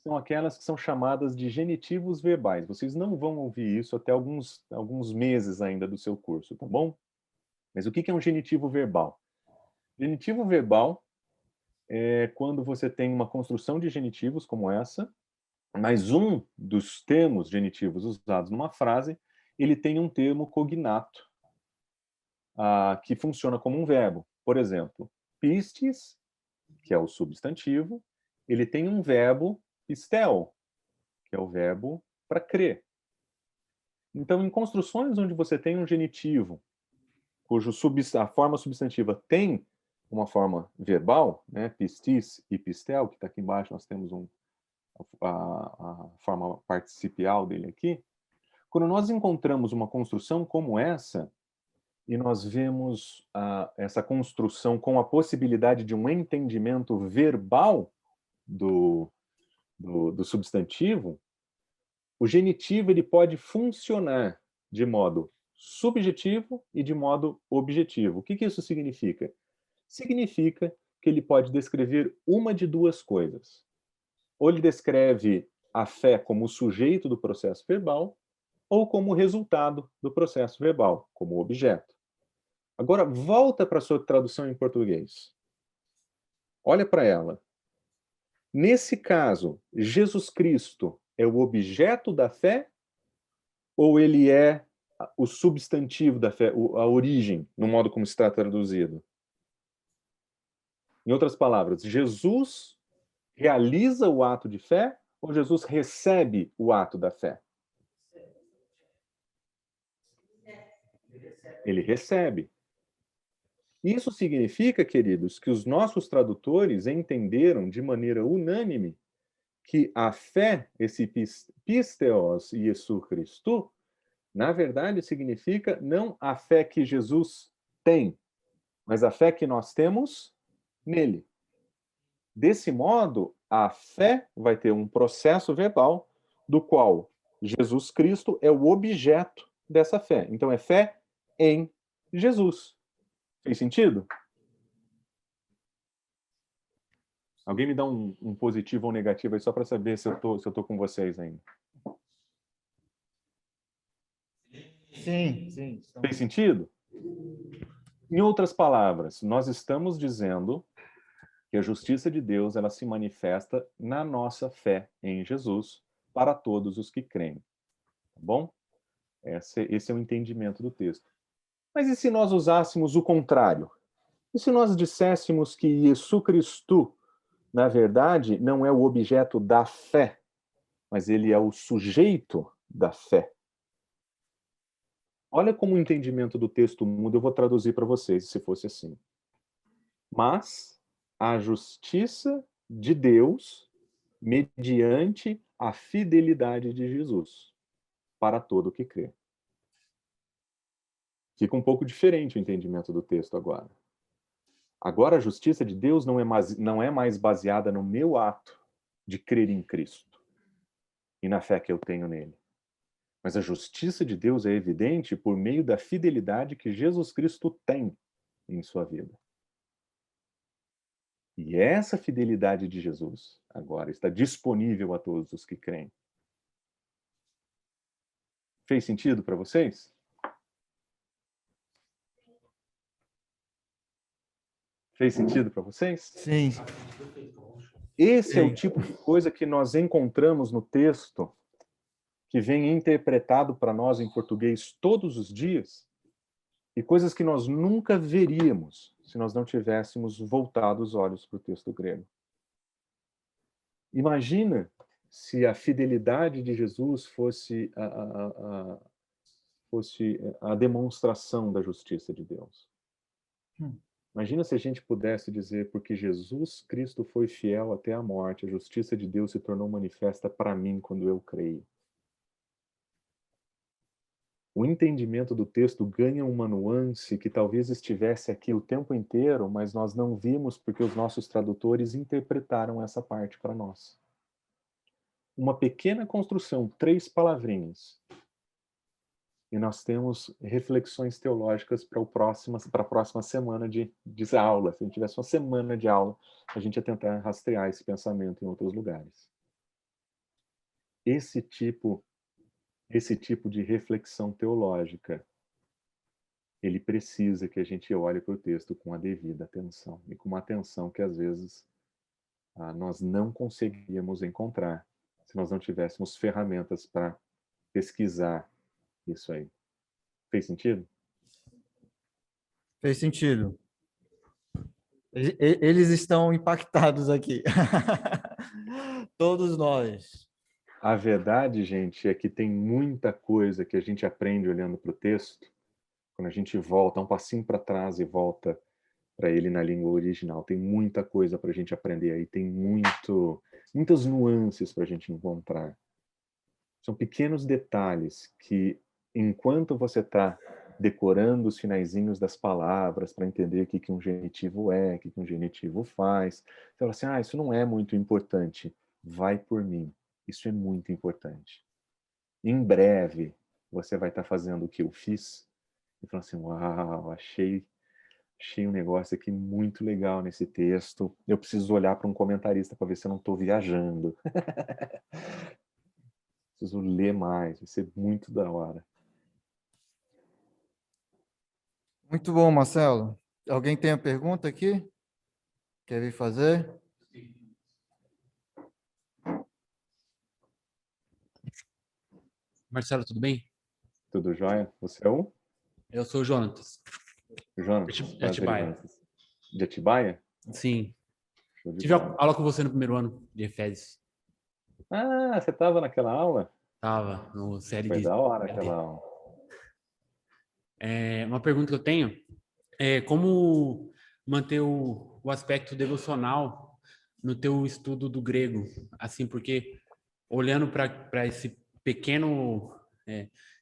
Speaker 2: são aquelas que são chamadas de genitivos verbais. Vocês não vão ouvir isso até alguns meses ainda do seu curso, tá bom? Mas o que é um genitivo verbal? Genitivo verbal é quando você tem uma construção de genitivos como essa, mas um dos termos genitivos usados numa frase, ele tem um termo cognato, que funciona como um verbo. Por exemplo, pistis, que é o substantivo, ele tem um verbo pistel, que é o verbo para crer. Então, em construções onde você tem um genitivo, a forma substantiva tem uma forma verbal, né, pistis e pistel, que está aqui embaixo, nós temos a forma participial dele aqui. Quando nós encontramos uma construção como essa, e nós vemos essa construção com a possibilidade de um entendimento verbal do substantivo, o genitivo ele pode funcionar de modo subjetivo e de modo objetivo. O que isso significa? Significa que ele pode descrever uma de duas coisas. Ou ele descreve a fé como o sujeito do processo verbal, ou como resultado do processo verbal, como objeto. Agora, volta para a sua tradução em português. Olha para ela. Nesse caso, Jesus Cristo é o objeto da fé ou ele é o substantivo da fé, a origem, no modo como está traduzido? Em outras palavras, Jesus realiza o ato de fé ou Jesus recebe o ato da fé? Ele recebe. Isso significa, queridos, que os nossos tradutores entenderam de maneira unânime que a fé, esse pisteos Iesu Christu, na verdade significa não a fé que Jesus tem, mas a fé que nós temos nele. Desse modo, a fé vai ter um processo verbal do qual Jesus Cristo é o objeto dessa fé. Então é fé em Jesus. Fez sentido? Alguém me dá um positivo ou negativo aí só para saber se eu tô com vocês ainda.
Speaker 1: Sim, sim.
Speaker 2: Fez sentido? Em outras palavras, nós estamos dizendo que a justiça de Deus ela se manifesta na nossa fé em Jesus para todos os que creem. Tá bom? Esse é o entendimento do texto. Mas e se nós usássemos o contrário? E se nós disséssemos que Jesus Cristo, na verdade, não é o objeto da fé, mas ele é o sujeito da fé? Olha como o entendimento do texto muda, eu vou traduzir para vocês, se fosse assim. Mas a justiça de Deus mediante a fidelidade de Jesus para todo o que crê. Fica um pouco diferente o entendimento do texto agora. Agora a justiça de Deus não é mais baseada no meu ato de crer em Cristo e na fé que eu tenho nele. Mas a justiça de Deus é evidente por meio da fidelidade que Jesus Cristo tem em sua vida. E essa fidelidade de Jesus agora está disponível a todos os que creem. Fez sentido para vocês? Fez sentido para vocês?
Speaker 1: Sim.
Speaker 2: Esse é o tipo de coisa que nós encontramos no texto que vem interpretado para nós em português todos os dias e coisas que nós nunca veríamos se nós não tivéssemos voltado os olhos para o texto grego. Imagina se a fidelidade de Jesus fosse a demonstração da justiça de Deus. Imagina se a gente pudesse dizer, porque Jesus Cristo foi fiel até a morte, a justiça de Deus se tornou manifesta para mim quando eu creio. O entendimento do texto ganha uma nuance que talvez estivesse aqui o tempo inteiro, mas nós não vimos porque os nossos tradutores interpretaram essa parte para nós. Uma pequena construção, 3 palavrinhas. E nós temos reflexões teológicas para a próxima semana de aula. Se a gente tivesse uma semana de aula, a gente ia tentar rastrear esse pensamento em outros lugares. Esse tipo de reflexão teológica, ele precisa que a gente olhe para o texto com a devida atenção. E com uma atenção que, às vezes, nós não conseguiríamos encontrar se nós não tivéssemos ferramentas para pesquisar isso aí. Fez sentido?
Speaker 1: Fez sentido. Eles estão impactados aqui. Todos nós.
Speaker 2: A verdade, gente, é que tem muita coisa que a gente aprende olhando para o texto, quando a gente volta um passinho para trás e volta para ele na língua original. Tem muita coisa para a gente aprender aí, tem muitas nuances para a gente encontrar. São pequenos detalhes que, enquanto você está decorando os finaizinhos das palavras para entender o que um genitivo é, o que um genitivo faz, você fala assim, isso não é muito importante. Vai por mim. Isso é muito importante. Em breve, você vai estar fazendo o que eu fiz e falando assim, uau, achei um negócio aqui muito legal nesse texto. Eu preciso olhar para um comentarista para ver se eu não estou viajando. Preciso ler mais, vai ser muito da hora.
Speaker 1: Muito bom, Marcelo. Alguém tem a pergunta aqui? Quer vir fazer?
Speaker 6: Marcelo, tudo bem?
Speaker 2: Tudo jóia? Você é o?
Speaker 6: Eu sou o Jonatas.
Speaker 2: Jonas?
Speaker 6: De Atibaia.
Speaker 2: De Atibaia?
Speaker 6: Sim.
Speaker 2: Show de
Speaker 6: Tive
Speaker 2: bola.
Speaker 6: aula com você no primeiro ano de Efésios.
Speaker 2: Você estava naquela aula?
Speaker 6: Tava no série
Speaker 2: Foi
Speaker 6: de...
Speaker 2: da hora aquela aula.
Speaker 6: Uma pergunta que eu tenho é como manter o aspecto devocional no teu estudo do grego, assim, porque olhando para esse pequeno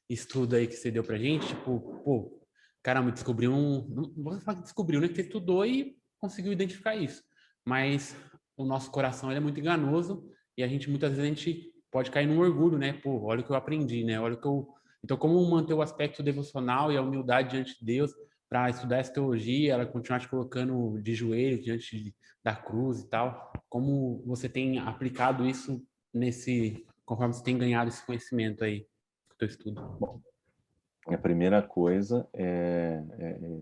Speaker 6: estudo aí que você deu pra gente, tipo, pô, caramba, descobriu não vou falar que descobriu, né, que você estudou e conseguiu identificar isso, mas o nosso coração ele é muito enganoso e a gente muitas vezes a gente pode cair num orgulho, né, pô, olha o que eu aprendi, né, olha o que eu... Então, como manter o aspecto devocional e a humildade diante de Deus para estudar essa teologia, ela continuar te colocando de joelhos diante da cruz e tal? Como você tem aplicado isso conforme você tem ganhado esse conhecimento aí do teu estudo?
Speaker 2: Bom, a primeira coisa é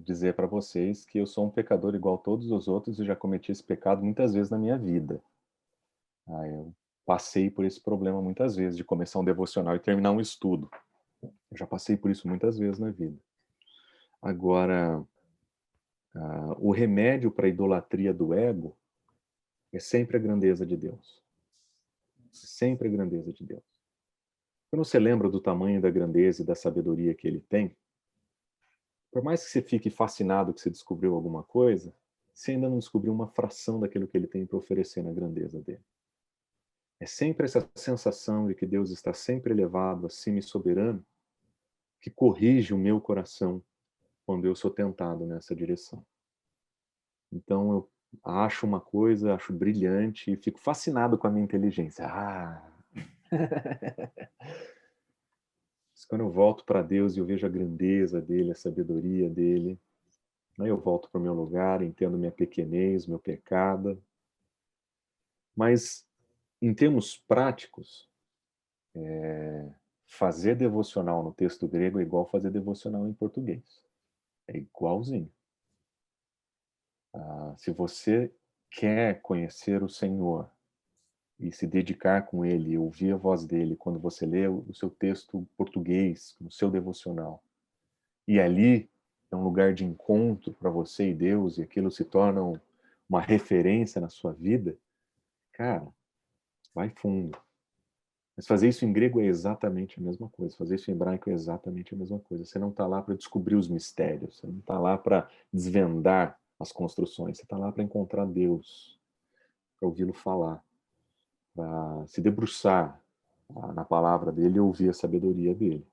Speaker 2: dizer para vocês que eu sou um pecador igual a todos os outros e já cometi esse pecado muitas vezes na minha vida. Eu passei por esse problema muitas vezes, de começar um devocional e terminar um estudo. Eu já passei por isso muitas vezes na vida. Agora, o remédio para a idolatria do ego é sempre a grandeza de Deus. Sempre a grandeza de Deus. Quando você lembra do tamanho da grandeza e da sabedoria que ele tem, por mais que você fique fascinado que você descobriu alguma coisa, você ainda não descobriu uma fração daquilo que ele tem para oferecer na grandeza dele. É sempre essa sensação de que Deus está sempre elevado, acima e soberano, que corrige o meu coração quando eu sou tentado nessa direção. Então eu acho uma coisa, acho brilhante e fico fascinado com a minha inteligência. Mas quando eu volto para Deus e eu vejo a grandeza dele, a sabedoria dele, aí eu volto para o meu lugar, entendo minha pequenez, meu pecado. Mas em termos práticos, fazer devocional no texto grego é igual fazer devocional em português. É igualzinho. Se você quer conhecer o Senhor e se dedicar com Ele, ouvir a voz dele quando você lê o seu texto português, no seu devocional, e ali é um lugar de encontro para você e Deus, e aquilo se torna uma referência na sua vida, cara, vai fundo. Mas fazer isso em grego é exatamente a mesma coisa, fazer isso em hebraico é exatamente a mesma coisa. Você não está lá para descobrir os mistérios, você não está lá para desvendar as construções, você está lá para encontrar Deus, para ouvi-lo falar, para se debruçar na palavra dele e ouvir a sabedoria dele.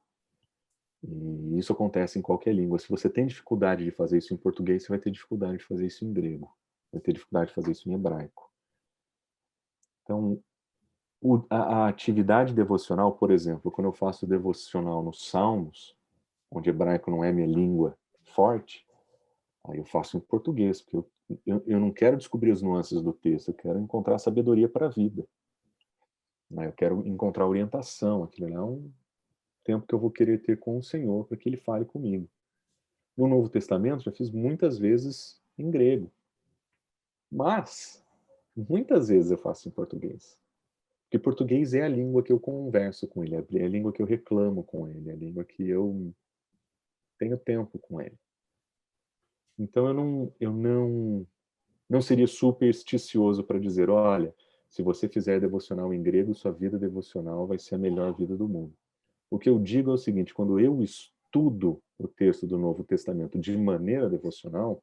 Speaker 2: E isso acontece em qualquer língua. Se você tem dificuldade de fazer isso em português, você vai ter dificuldade de fazer isso em grego, vai ter dificuldade de fazer isso em hebraico. Então, a atividade devocional, por exemplo, quando eu faço devocional nos Salmos, onde hebraico não é minha língua forte, aí eu faço em português, porque eu não quero descobrir as nuances do texto, eu quero encontrar sabedoria para a vida. Eu quero encontrar orientação, aquilo é um tempo que eu vou querer ter com o Senhor, para que Ele fale comigo. No Novo Testamento, já fiz muitas vezes em grego. Mas Muitas vezes eu faço em português. Porque português é a língua que eu converso com ele, é a língua que eu reclamo com ele, é a língua que eu tenho tempo com ele. Então eu não seria supersticioso para dizer, olha, se você fizer devocional em grego, sua vida devocional vai ser a melhor vida do mundo. O que eu digo é o seguinte, quando eu estudo o texto do Novo Testamento de maneira devocional,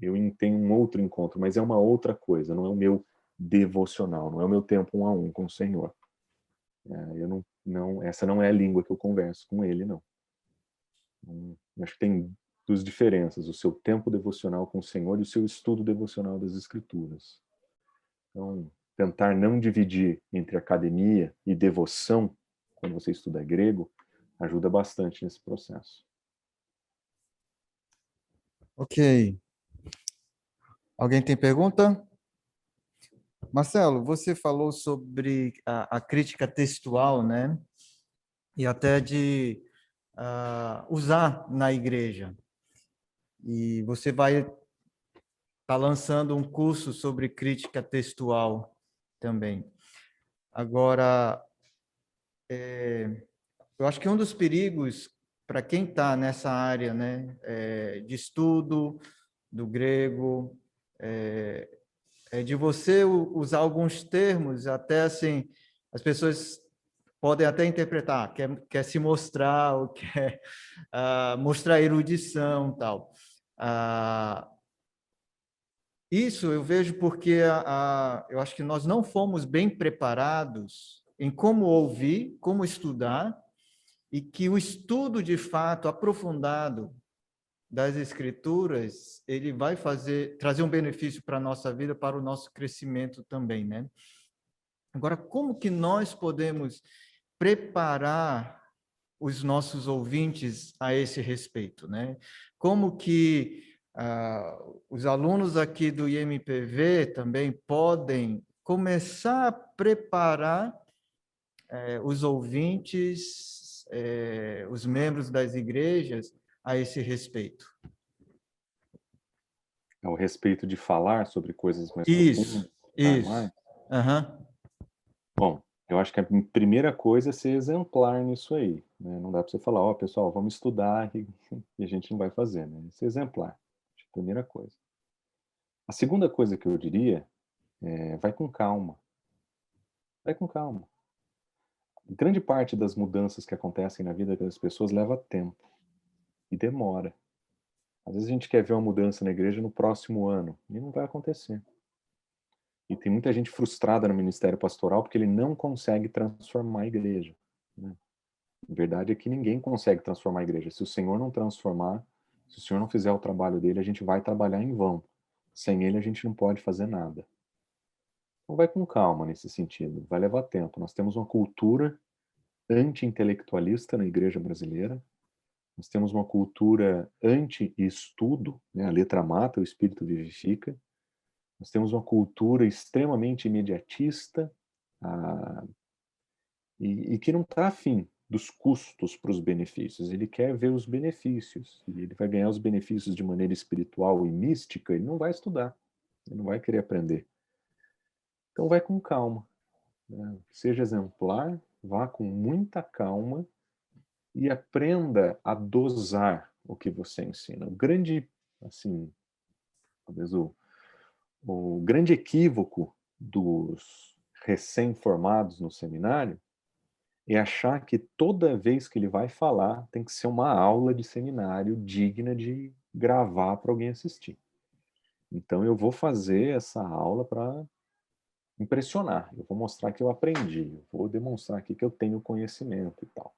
Speaker 2: eu tenho um outro encontro, mas é uma outra coisa, não é o meu devocional, não é o meu tempo 1 a 1 com o Senhor. Essa não é a língua que eu converso com ele, não. Acho que tem duas diferenças, o seu tempo devocional com o Senhor e o seu estudo devocional das Escrituras. Então, tentar não dividir entre academia e devoção, quando você estuda grego, ajuda bastante nesse processo.
Speaker 1: Ok. Alguém tem pergunta? Marcelo, você falou sobre a crítica textual, né? E até de usar na igreja. E você vai estar lançando um curso sobre crítica textual também. Agora, eu acho que um dos perigos para quem está nessa área, né, de estudo do grego, é de você usar alguns termos, até assim, as pessoas podem até interpretar, quer se mostrar, ou quer mostrar erudição e tal. Isso eu vejo porque eu acho que nós não fomos bem preparados em como ouvir, como estudar, e que o estudo de fato aprofundado das escrituras, ele vai trazer um benefício para a nossa vida, para o nosso crescimento também, né? Agora, como que nós podemos preparar os nossos ouvintes a esse respeito, né? Como que os alunos aqui do IMPV também podem começar a preparar os ouvintes, os membros das igrejas a esse respeito?
Speaker 2: É o respeito de falar sobre coisas mais
Speaker 1: Isso,
Speaker 2: profundas,
Speaker 1: isso.
Speaker 2: mais.
Speaker 1: Uhum.
Speaker 2: Bom, eu acho que a primeira coisa é ser exemplar nisso aí, né? Não dá para você falar, ó, pessoal, vamos estudar e a gente não vai fazer, né? Ser exemplar, acho que é a primeira coisa. A segunda coisa que eu diria é vai com calma. Vai com calma. Grande parte das mudanças que acontecem na vida das pessoas leva tempo e demora. Às vezes a gente quer ver uma mudança na igreja no próximo ano e não vai acontecer. E tem muita gente frustrada no ministério pastoral porque ele não consegue transformar a igreja, né? A verdade é que ninguém consegue transformar a igreja. Se o Senhor não transformar, se o Senhor não fizer o trabalho dele, a gente vai trabalhar em vão. Sem ele, a gente não pode fazer nada. Então vai com calma nesse sentido, vai levar tempo. Nós temos uma cultura anti-intelectualista na igreja brasileira, nós temos uma cultura anti-estudo, né? A letra mata, o espírito vivifica. Nós temos uma cultura extremamente imediatista e que não está afim dos custos para os benefícios. Ele quer ver os benefícios. E ele vai ganhar os benefícios de maneira espiritual e mística, ele não vai estudar. Ele não vai querer aprender. Então vai com calma, né? Seja exemplar, vá com muita calma e aprenda a dosar o que você ensina. O grande, assim, talvez o grande equívoco dos recém-formados no seminário é achar que toda vez que ele vai falar tem que ser uma aula de seminário digna de gravar para alguém assistir. Então eu vou fazer essa aula para impressionar, eu vou mostrar que eu aprendi, eu vou demonstrar aqui que eu tenho conhecimento e tal.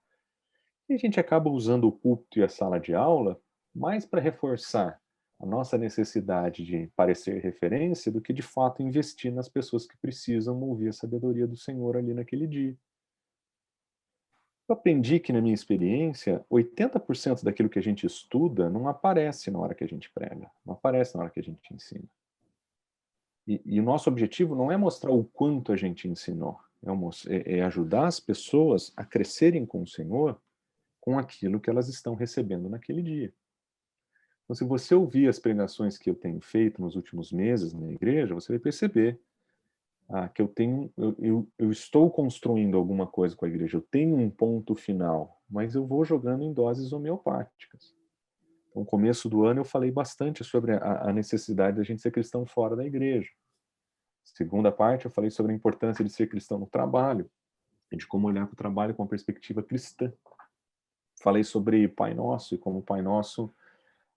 Speaker 2: E a gente acaba usando o púlpito e a sala de aula mais para reforçar a nossa necessidade de parecer referência do que de fato investir nas pessoas que precisam ouvir a sabedoria do Senhor ali naquele dia. Eu aprendi que, na minha experiência, 80% daquilo que a gente estuda não aparece na hora que a gente prega, não aparece na hora que a gente ensina. E o nosso objetivo não é mostrar o quanto a gente ensinou, é ajudar as pessoas a crescerem com o Senhor com aquilo que elas estão recebendo naquele dia. Então, se você ouvir as pregações que eu tenho feito nos últimos meses na igreja, você vai perceber que eu estou construindo alguma coisa com a igreja, eu tenho um ponto final, mas eu vou jogando em doses homeopáticas. Então, no começo do ano eu falei bastante sobre a necessidade da gente ser cristão fora da igreja. Segunda parte, eu falei sobre a importância de ser cristão no trabalho, e de como olhar para o trabalho com uma perspectiva cristã. Falei sobre Pai Nosso, e como o Pai Nosso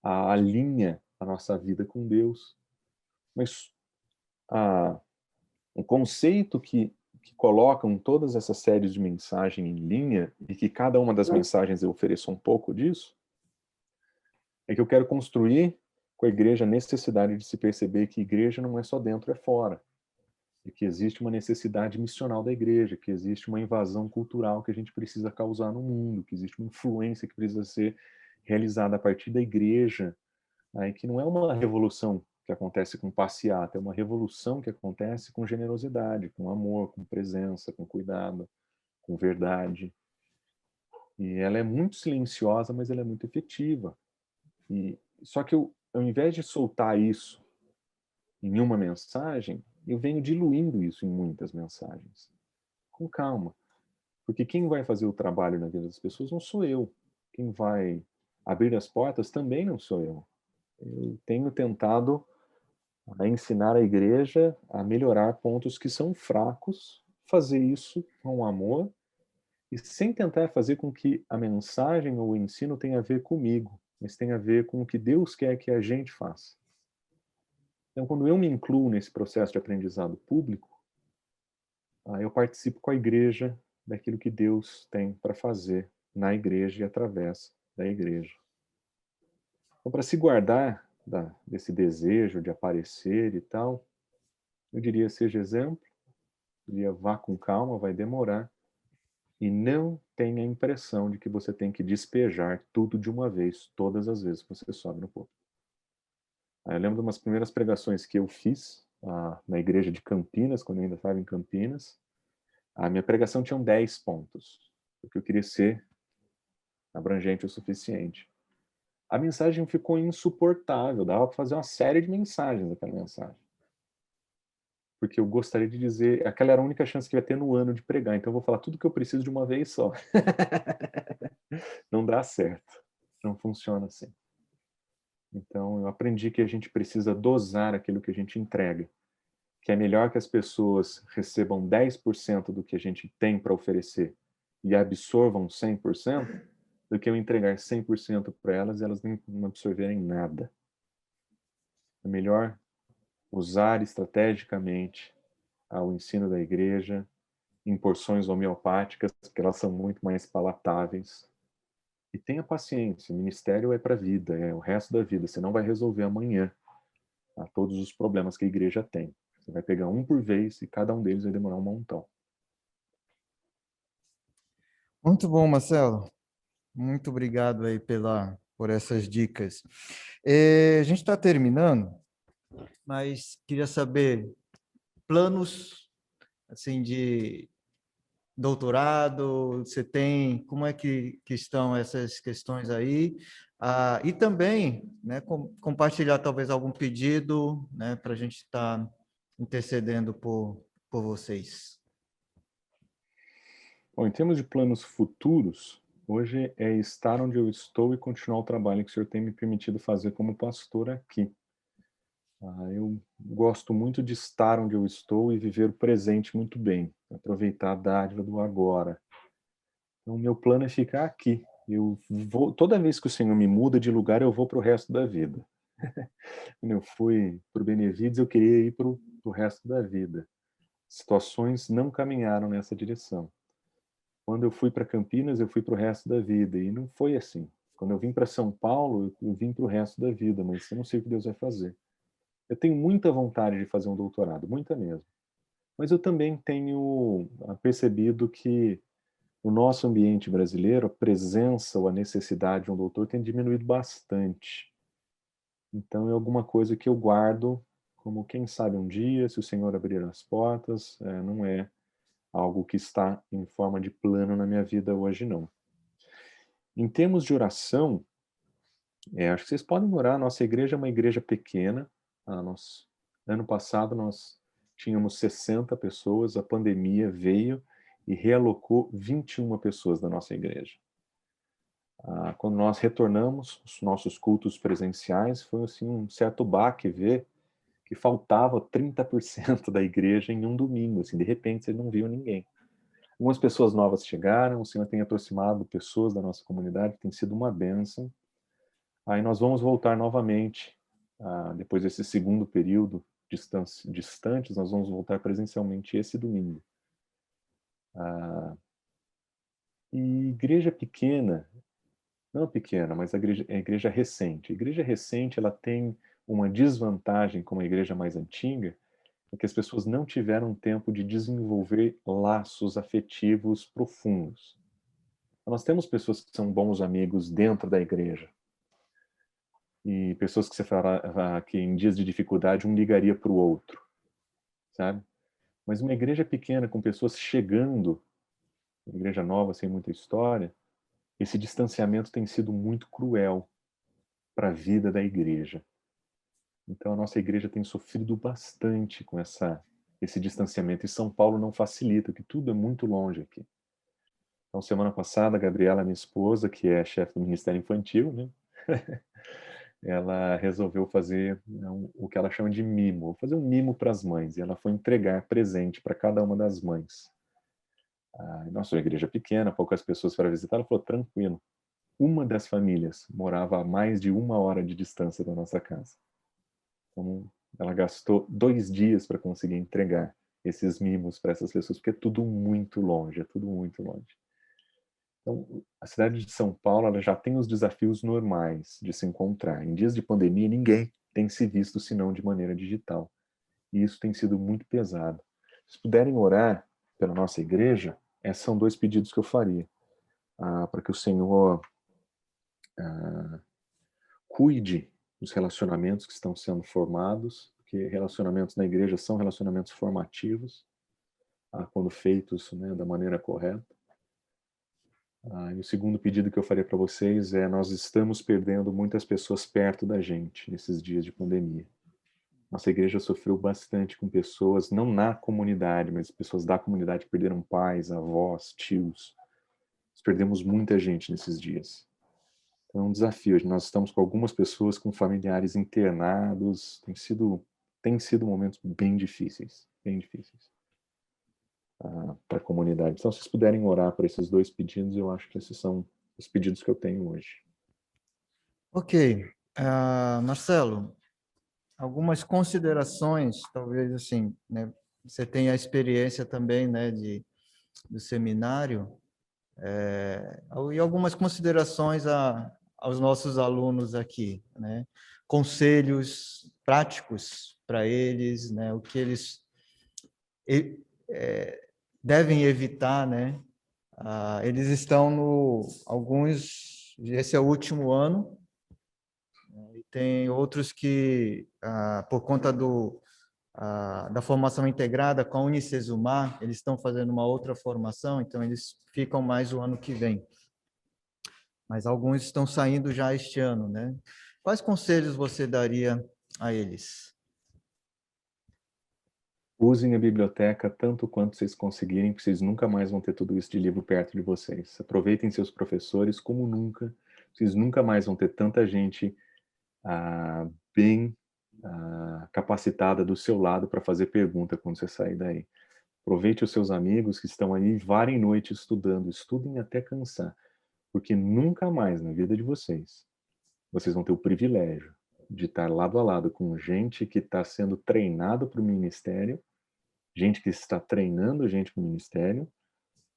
Speaker 2: alinha a nossa vida com Deus. Mas o conceito que colocam todas essas séries de mensagem em linha, e que cada uma das mensagens eu ofereço um pouco disso, é que eu quero construir com a igreja a necessidade de se perceber que igreja não é só dentro, é fora. E que existe uma necessidade missional da igreja, que existe uma invasão cultural que a gente precisa causar no mundo, que existe uma influência que precisa ser realizada a partir da igreja, e que não é uma revolução que acontece com passeata, é uma revolução que acontece com generosidade, com amor, com presença, com cuidado, com verdade. E ela é muito silenciosa, mas ela é muito efetiva. Só que ao invés de soltar isso em uma mensagem, eu venho diluindo isso em muitas mensagens. Com calma. Porque quem vai fazer o trabalho na vida das pessoas não sou eu. Quem vai abrir as portas também não sou eu. Eu tenho tentado ensinar a igreja a melhorar pontos que são fracos, fazer isso com amor e sem tentar fazer com que a mensagem ou o ensino tenha a ver comigo, mas tenha a ver com o que Deus quer que a gente faça. Então, quando eu me incluo nesse processo de aprendizado público, eu participo com a igreja daquilo que Deus tem para fazer na igreja e através da igreja. Então, para se guardar desse desejo de aparecer e tal, eu diria, seja exemplo, eu diria, vá com calma, vai demorar, e não tenha a impressão de que você tem que despejar tudo de uma vez, todas as vezes que você sobe no púlpito. Eu lembro de umas primeiras pregações que eu fiz na igreja de Campinas, quando eu ainda estava em Campinas. A minha pregação tinha 10 pontos, porque eu queria ser abrangente o suficiente. A mensagem ficou insuportável, dava para fazer uma série de mensagens daquela mensagem. Porque eu gostaria de dizer, aquela era a única chance que eu ia ter no ano de pregar, então eu vou falar tudo que eu preciso de uma vez só. Não dá certo, não funciona assim. Então eu aprendi que a gente precisa dosar aquilo que a gente entrega, que é melhor que as pessoas recebam 10% do que a gente tem para oferecer e absorvam 100%, do que eu entregar 100% para elas e elas não absorverem nada. É melhor usar estrategicamente o ensino da igreja em porções homeopáticas, porque elas são muito mais palatáveis. E tenha paciência, o ministério é para a vida, é o resto da vida. Você não vai resolver amanhã todos os problemas que a igreja tem. Você vai pegar um por vez e cada um deles vai demorar um montão.
Speaker 1: Muito bom, Marcelo. Muito obrigado aí por essas dicas. A gente está terminando, mas queria saber planos assim de doutorado, você tem, como é que estão essas questões aí? E também, né, compartilhar talvez algum pedido, né, para a gente estar intercedendo por vocês.
Speaker 2: Bom, em termos de planos futuros, hoje é estar onde eu estou e continuar o trabalho que o Senhor tem me permitido fazer como pastor aqui. Eu gosto muito de estar onde eu estou e viver o presente muito bem, aproveitar a dádiva do agora. Então, meu plano é ficar aqui. Toda vez que o Senhor me muda de lugar, eu vou para o resto da vida. Quando eu fui para o Benevides, eu queria ir para o resto da vida. Situações não caminharam nessa direção. Quando eu fui para Campinas, eu fui para o resto da vida, e não foi assim. Quando eu vim para São Paulo, eu vim para o resto da vida, mas eu não sei o que Deus vai fazer. Eu tenho muita vontade de fazer um doutorado, muita mesmo. Mas eu também tenho percebido que o nosso ambiente brasileiro, a presença ou a necessidade de um doutor tem diminuído bastante. Então é alguma coisa que eu guardo como, quem sabe um dia, se o Senhor abrir as portas, não é algo que está em forma de plano na minha vida hoje, não. Em termos de oração, acho que vocês podem orar. Nossa igreja é uma igreja pequena. Ano passado nós tínhamos 60 pessoas, a pandemia veio e realocou 21 pessoas da nossa igreja. Quando nós retornamos os nossos cultos presenciais, foi assim, um certo baque ver que faltava 30% da igreja em um domingo. Assim, de repente, você não viu ninguém. Algumas pessoas novas chegaram, o Senhor tem aproximado pessoas da nossa comunidade, tem sido uma bênção. Aí nós vamos voltar novamente, depois desse segundo período distantes, nós vamos voltar presencialmente esse domingo. E igreja pequena, não pequena, mas a igreja recente. A igreja recente, ela tem uma desvantagem com a igreja mais antiga, é que as pessoas não tiveram tempo de desenvolver laços afetivos profundos. Nós temos pessoas que são bons amigos dentro da igreja. E pessoas que você fala que em dias de dificuldade um ligaria para o outro, sabe? Mas uma igreja pequena com pessoas chegando, uma igreja nova sem muita história, esse distanciamento tem sido muito cruel para a vida da igreja. Então a nossa igreja tem sofrido bastante com esse distanciamento. E São Paulo não facilita, que tudo é muito longe aqui. Então semana passada, a Gabriela, minha esposa, que é chefe do Ministério Infantil, né? Ela resolveu fazer o que ela chama de mimo, fazer um mimo para as mães. E ela foi entregar presente para cada uma das mães. Nossa igreja pequena, poucas pessoas para visitar. Ela falou, tranquilo. Uma das famílias morava a mais de 1 hora de distância da nossa casa. Então, ela gastou 2 dias para conseguir entregar esses mimos para essas pessoas, porque é tudo muito longe, é tudo muito longe. Então, a cidade de São Paulo, ela já tem os desafios normais de se encontrar. Em dias de pandemia, ninguém tem se visto senão de maneira digital. E isso tem sido muito pesado. Se puderem orar pela nossa igreja, esses são 2 pedidos que eu faria. Para que o Senhor cuide dos relacionamentos que estão sendo formados, porque relacionamentos na igreja são relacionamentos formativos, quando feitos, né, da maneira correta. E o segundo pedido que eu faria para vocês é: nós estamos perdendo muitas pessoas perto da gente nesses dias de pandemia. Nossa igreja sofreu bastante com pessoas, não na comunidade, mas pessoas da comunidade que perderam pais, avós, tios. Nós perdemos muita gente nesses dias. Então é um desafio. Nós estamos com algumas pessoas com familiares internados. Tem sido momentos bem difíceis para a comunidade. Então, se vocês puderem orar por esses 2 pedidos, eu acho que esses são os pedidos que eu tenho hoje.
Speaker 1: Ok. Marcelo, algumas considerações, talvez assim, né? Você tem a experiência também, né, do seminário, e algumas considerações aos nossos alunos aqui, né? Conselhos práticos para eles, né? O que eles devem evitar, né? Eles estão esse é o último ano, né? E tem outros que, por conta da formação integrada com a Unicesumar, eles estão fazendo uma outra formação, então eles ficam mais o ano que vem. Mas alguns estão saindo já este ano, né? Quais conselhos você daria a eles?
Speaker 2: Usem a biblioteca tanto quanto vocês conseguirem, porque vocês nunca mais vão ter tudo isso de livro perto de vocês. Aproveitem seus professores como nunca. Vocês nunca mais vão ter tanta gente bem capacitada do seu lado para fazer pergunta quando você sair daí. Aproveite os seus amigos que estão aí varem noite estudando. Estudem até cansar, porque nunca mais na vida de vocês vão ter o privilégio de estar lado a lado com gente que está sendo treinado para o ministério, gente que está treinando gente para o ministério,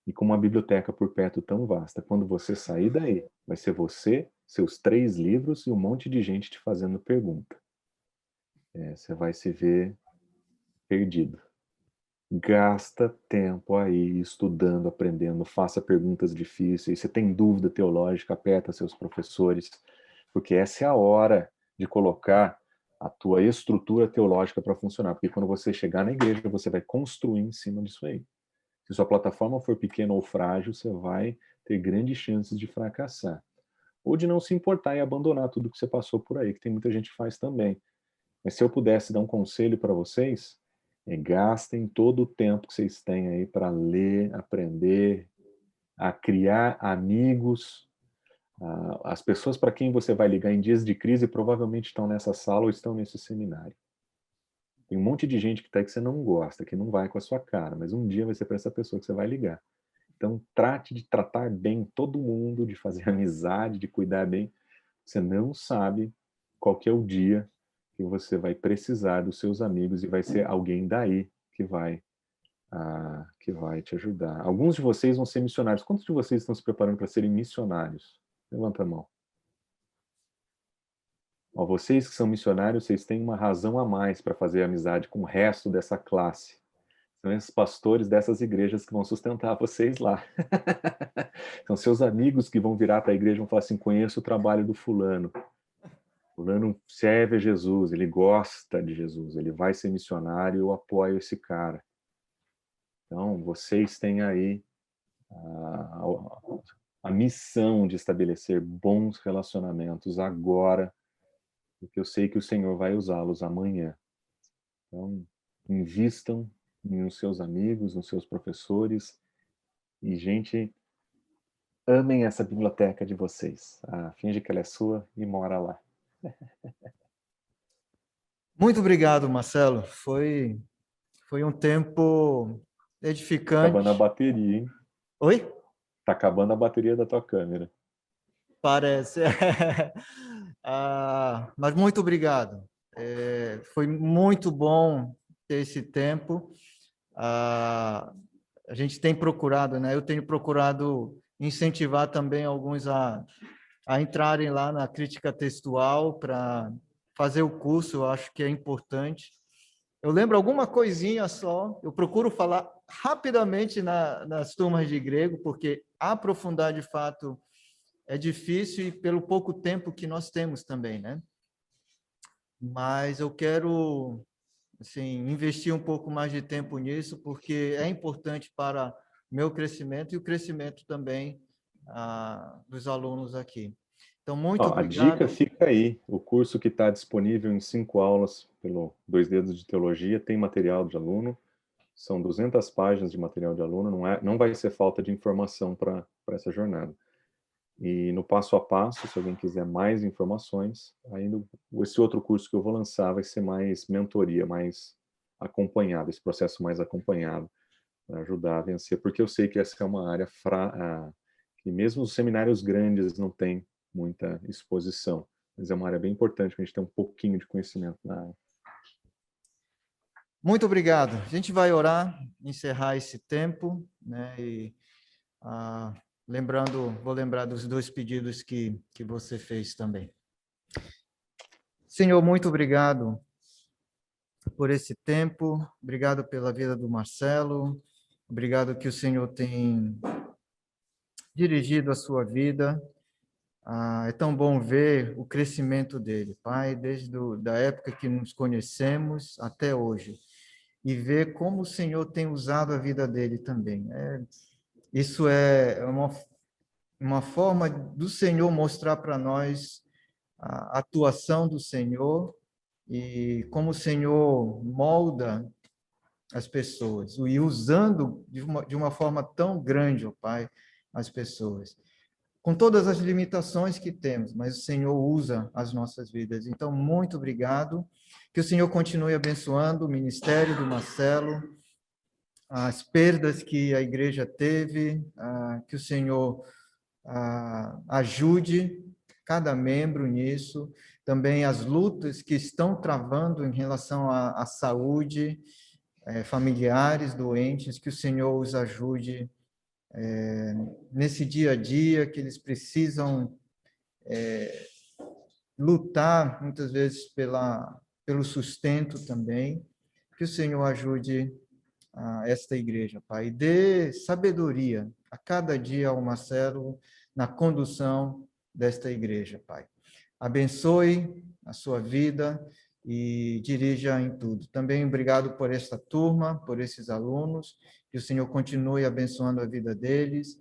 Speaker 2: e com uma biblioteca por perto tão vasta. Quando você sair daí, vai ser você, seus 3 livros e um monte de gente te fazendo pergunta. Você vai se ver perdido. Gasta tempo aí estudando, aprendendo, faça perguntas difíceis. Você tem dúvida teológica, aperta seus professores, porque essa é a hora de colocar a tua estrutura teológica para funcionar. Porque quando você chegar na igreja, você vai construir em cima disso aí. Se sua plataforma for pequena ou frágil, você vai ter grandes chances de fracassar. Ou de não se importar e abandonar tudo que você passou por aí, que tem muita gente que faz também. Mas se eu pudesse dar um conselho para vocês, Gastem todo o tempo que vocês têm aí para ler, aprender, a criar amigos. As pessoas para quem você vai ligar em dias de crise provavelmente estão nessa sala ou estão nesse seminário. Tem um monte de gente que está aí que você não gosta, que não vai com a sua cara, mas um dia vai ser para essa pessoa que você vai ligar. Então, trate de tratar bem todo mundo, de fazer amizade, de cuidar bem. Você não sabe qual que é o dia que você vai precisar dos seus amigos e vai ser alguém daí que vai te ajudar. Alguns de vocês vão ser missionários. Quantos de vocês estão se preparando para serem missionários? Levanta a mão. Ó, vocês que são missionários, vocês têm uma razão a mais para fazer amizade com o resto dessa classe. São esses pastores dessas igrejas que vão sustentar vocês lá. São seus amigos que vão virar para a igreja e vão falar assim: conheço o trabalho do fulano. Fulano serve a Jesus, ele gosta de Jesus, ele vai ser missionário, eu apoio esse cara. Então, vocês têm aí a missão de estabelecer bons relacionamentos agora, porque eu sei que o Senhor vai usá-los amanhã. Então, invistam nos seus amigos, nos seus professores, e, gente, amem essa biblioteca de vocês. Finge que ela é sua e mora lá.
Speaker 1: Muito obrigado, Marcelo. Foi um tempo edificante.
Speaker 2: Tá acabando a bateria, hein?
Speaker 1: Oi?
Speaker 2: Tá acabando a bateria da tua câmera.
Speaker 1: Parece. Mas muito obrigado. Foi muito bom ter esse tempo. A gente tem procurado, né? Eu tenho procurado incentivar também alguns a entrarem lá na crítica textual para fazer o curso. Eu acho que é importante. Eu lembro alguma coisinha só. Eu procuro falar rapidamente nas turmas de grego, porque aprofundar de fato é difícil e pelo pouco tempo que nós temos também, né? Mas eu quero, assim, investir um pouco mais de tempo nisso, porque é importante para o meu crescimento e o crescimento também dos alunos aqui. Então, muito
Speaker 2: A dica
Speaker 1: obrigado.
Speaker 2: fica aí. O curso que está disponível em 5 aulas pelo 2 Dedos de Teologia tem material de aluno. São 200 páginas de material de aluno. Não vai ser falta de informação para essa jornada. E no passo a passo, se alguém quiser mais informações, aí esse outro curso que eu vou lançar vai ser mais mentoria, mais acompanhado, esse processo mais acompanhado, para ajudar a vencer, porque eu sei que essa é uma área que mesmo os seminários grandes não têm muita exposição, mas é uma área bem importante para a gente ter um pouquinho de conhecimento na área.
Speaker 1: Muito obrigado. A gente vai orar, encerrar esse tempo, né? E vou lembrar dos 2 pedidos que você fez também. Senhor, muito obrigado por esse tempo, obrigado pela vida do Marcelo, obrigado que o Senhor tem dirigido a sua vida. É tão bom ver o crescimento dele, Pai, desde da época que nos conhecemos até hoje, e ver como o Senhor tem usado a vida dele também. Isso é uma forma do Senhor mostrar para nós a atuação do Senhor e como o Senhor molda as pessoas, e usando de uma forma tão grande, ó Pai, as pessoas. Com todas as limitações que temos, mas o Senhor usa as nossas vidas. Então, muito obrigado. Que o Senhor continue abençoando o ministério do Marcelo, as perdas que a igreja teve, que o Senhor ajude cada membro nisso, também as lutas que estão travando em relação à saúde, familiares doentes, que o Senhor os ajude nesse dia a dia, que eles precisam lutar, muitas vezes, pelo sustento também, que o Senhor ajude esta igreja, Pai. Dê sabedoria a cada dia ao Marcelo na condução desta igreja, Pai. Abençoe a sua vida e dirija em tudo. Também obrigado por esta turma, por esses alunos, que o Senhor continue abençoando a vida deles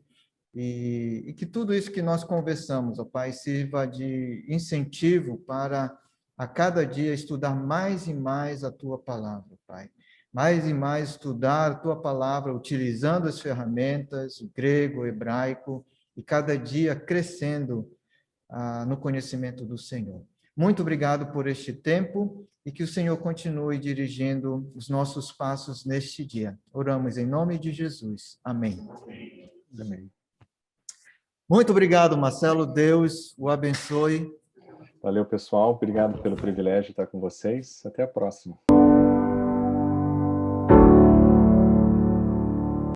Speaker 1: e que tudo isso que nós conversamos, ó Pai, sirva de incentivo para a cada dia estudar mais e mais a Tua palavra, Pai. mais e mais estudar a tua palavra, utilizando as ferramentas, o grego, o hebraico, e cada dia crescendo no conhecimento do Senhor. Muito obrigado por este tempo e que o Senhor continue dirigindo os nossos passos neste dia. Oramos em nome de Jesus. Amém.
Speaker 2: Amém.
Speaker 1: Muito obrigado, Marcelo. Deus o abençoe.
Speaker 2: Valeu, pessoal. Obrigado pelo privilégio de estar com vocês. Até a próxima.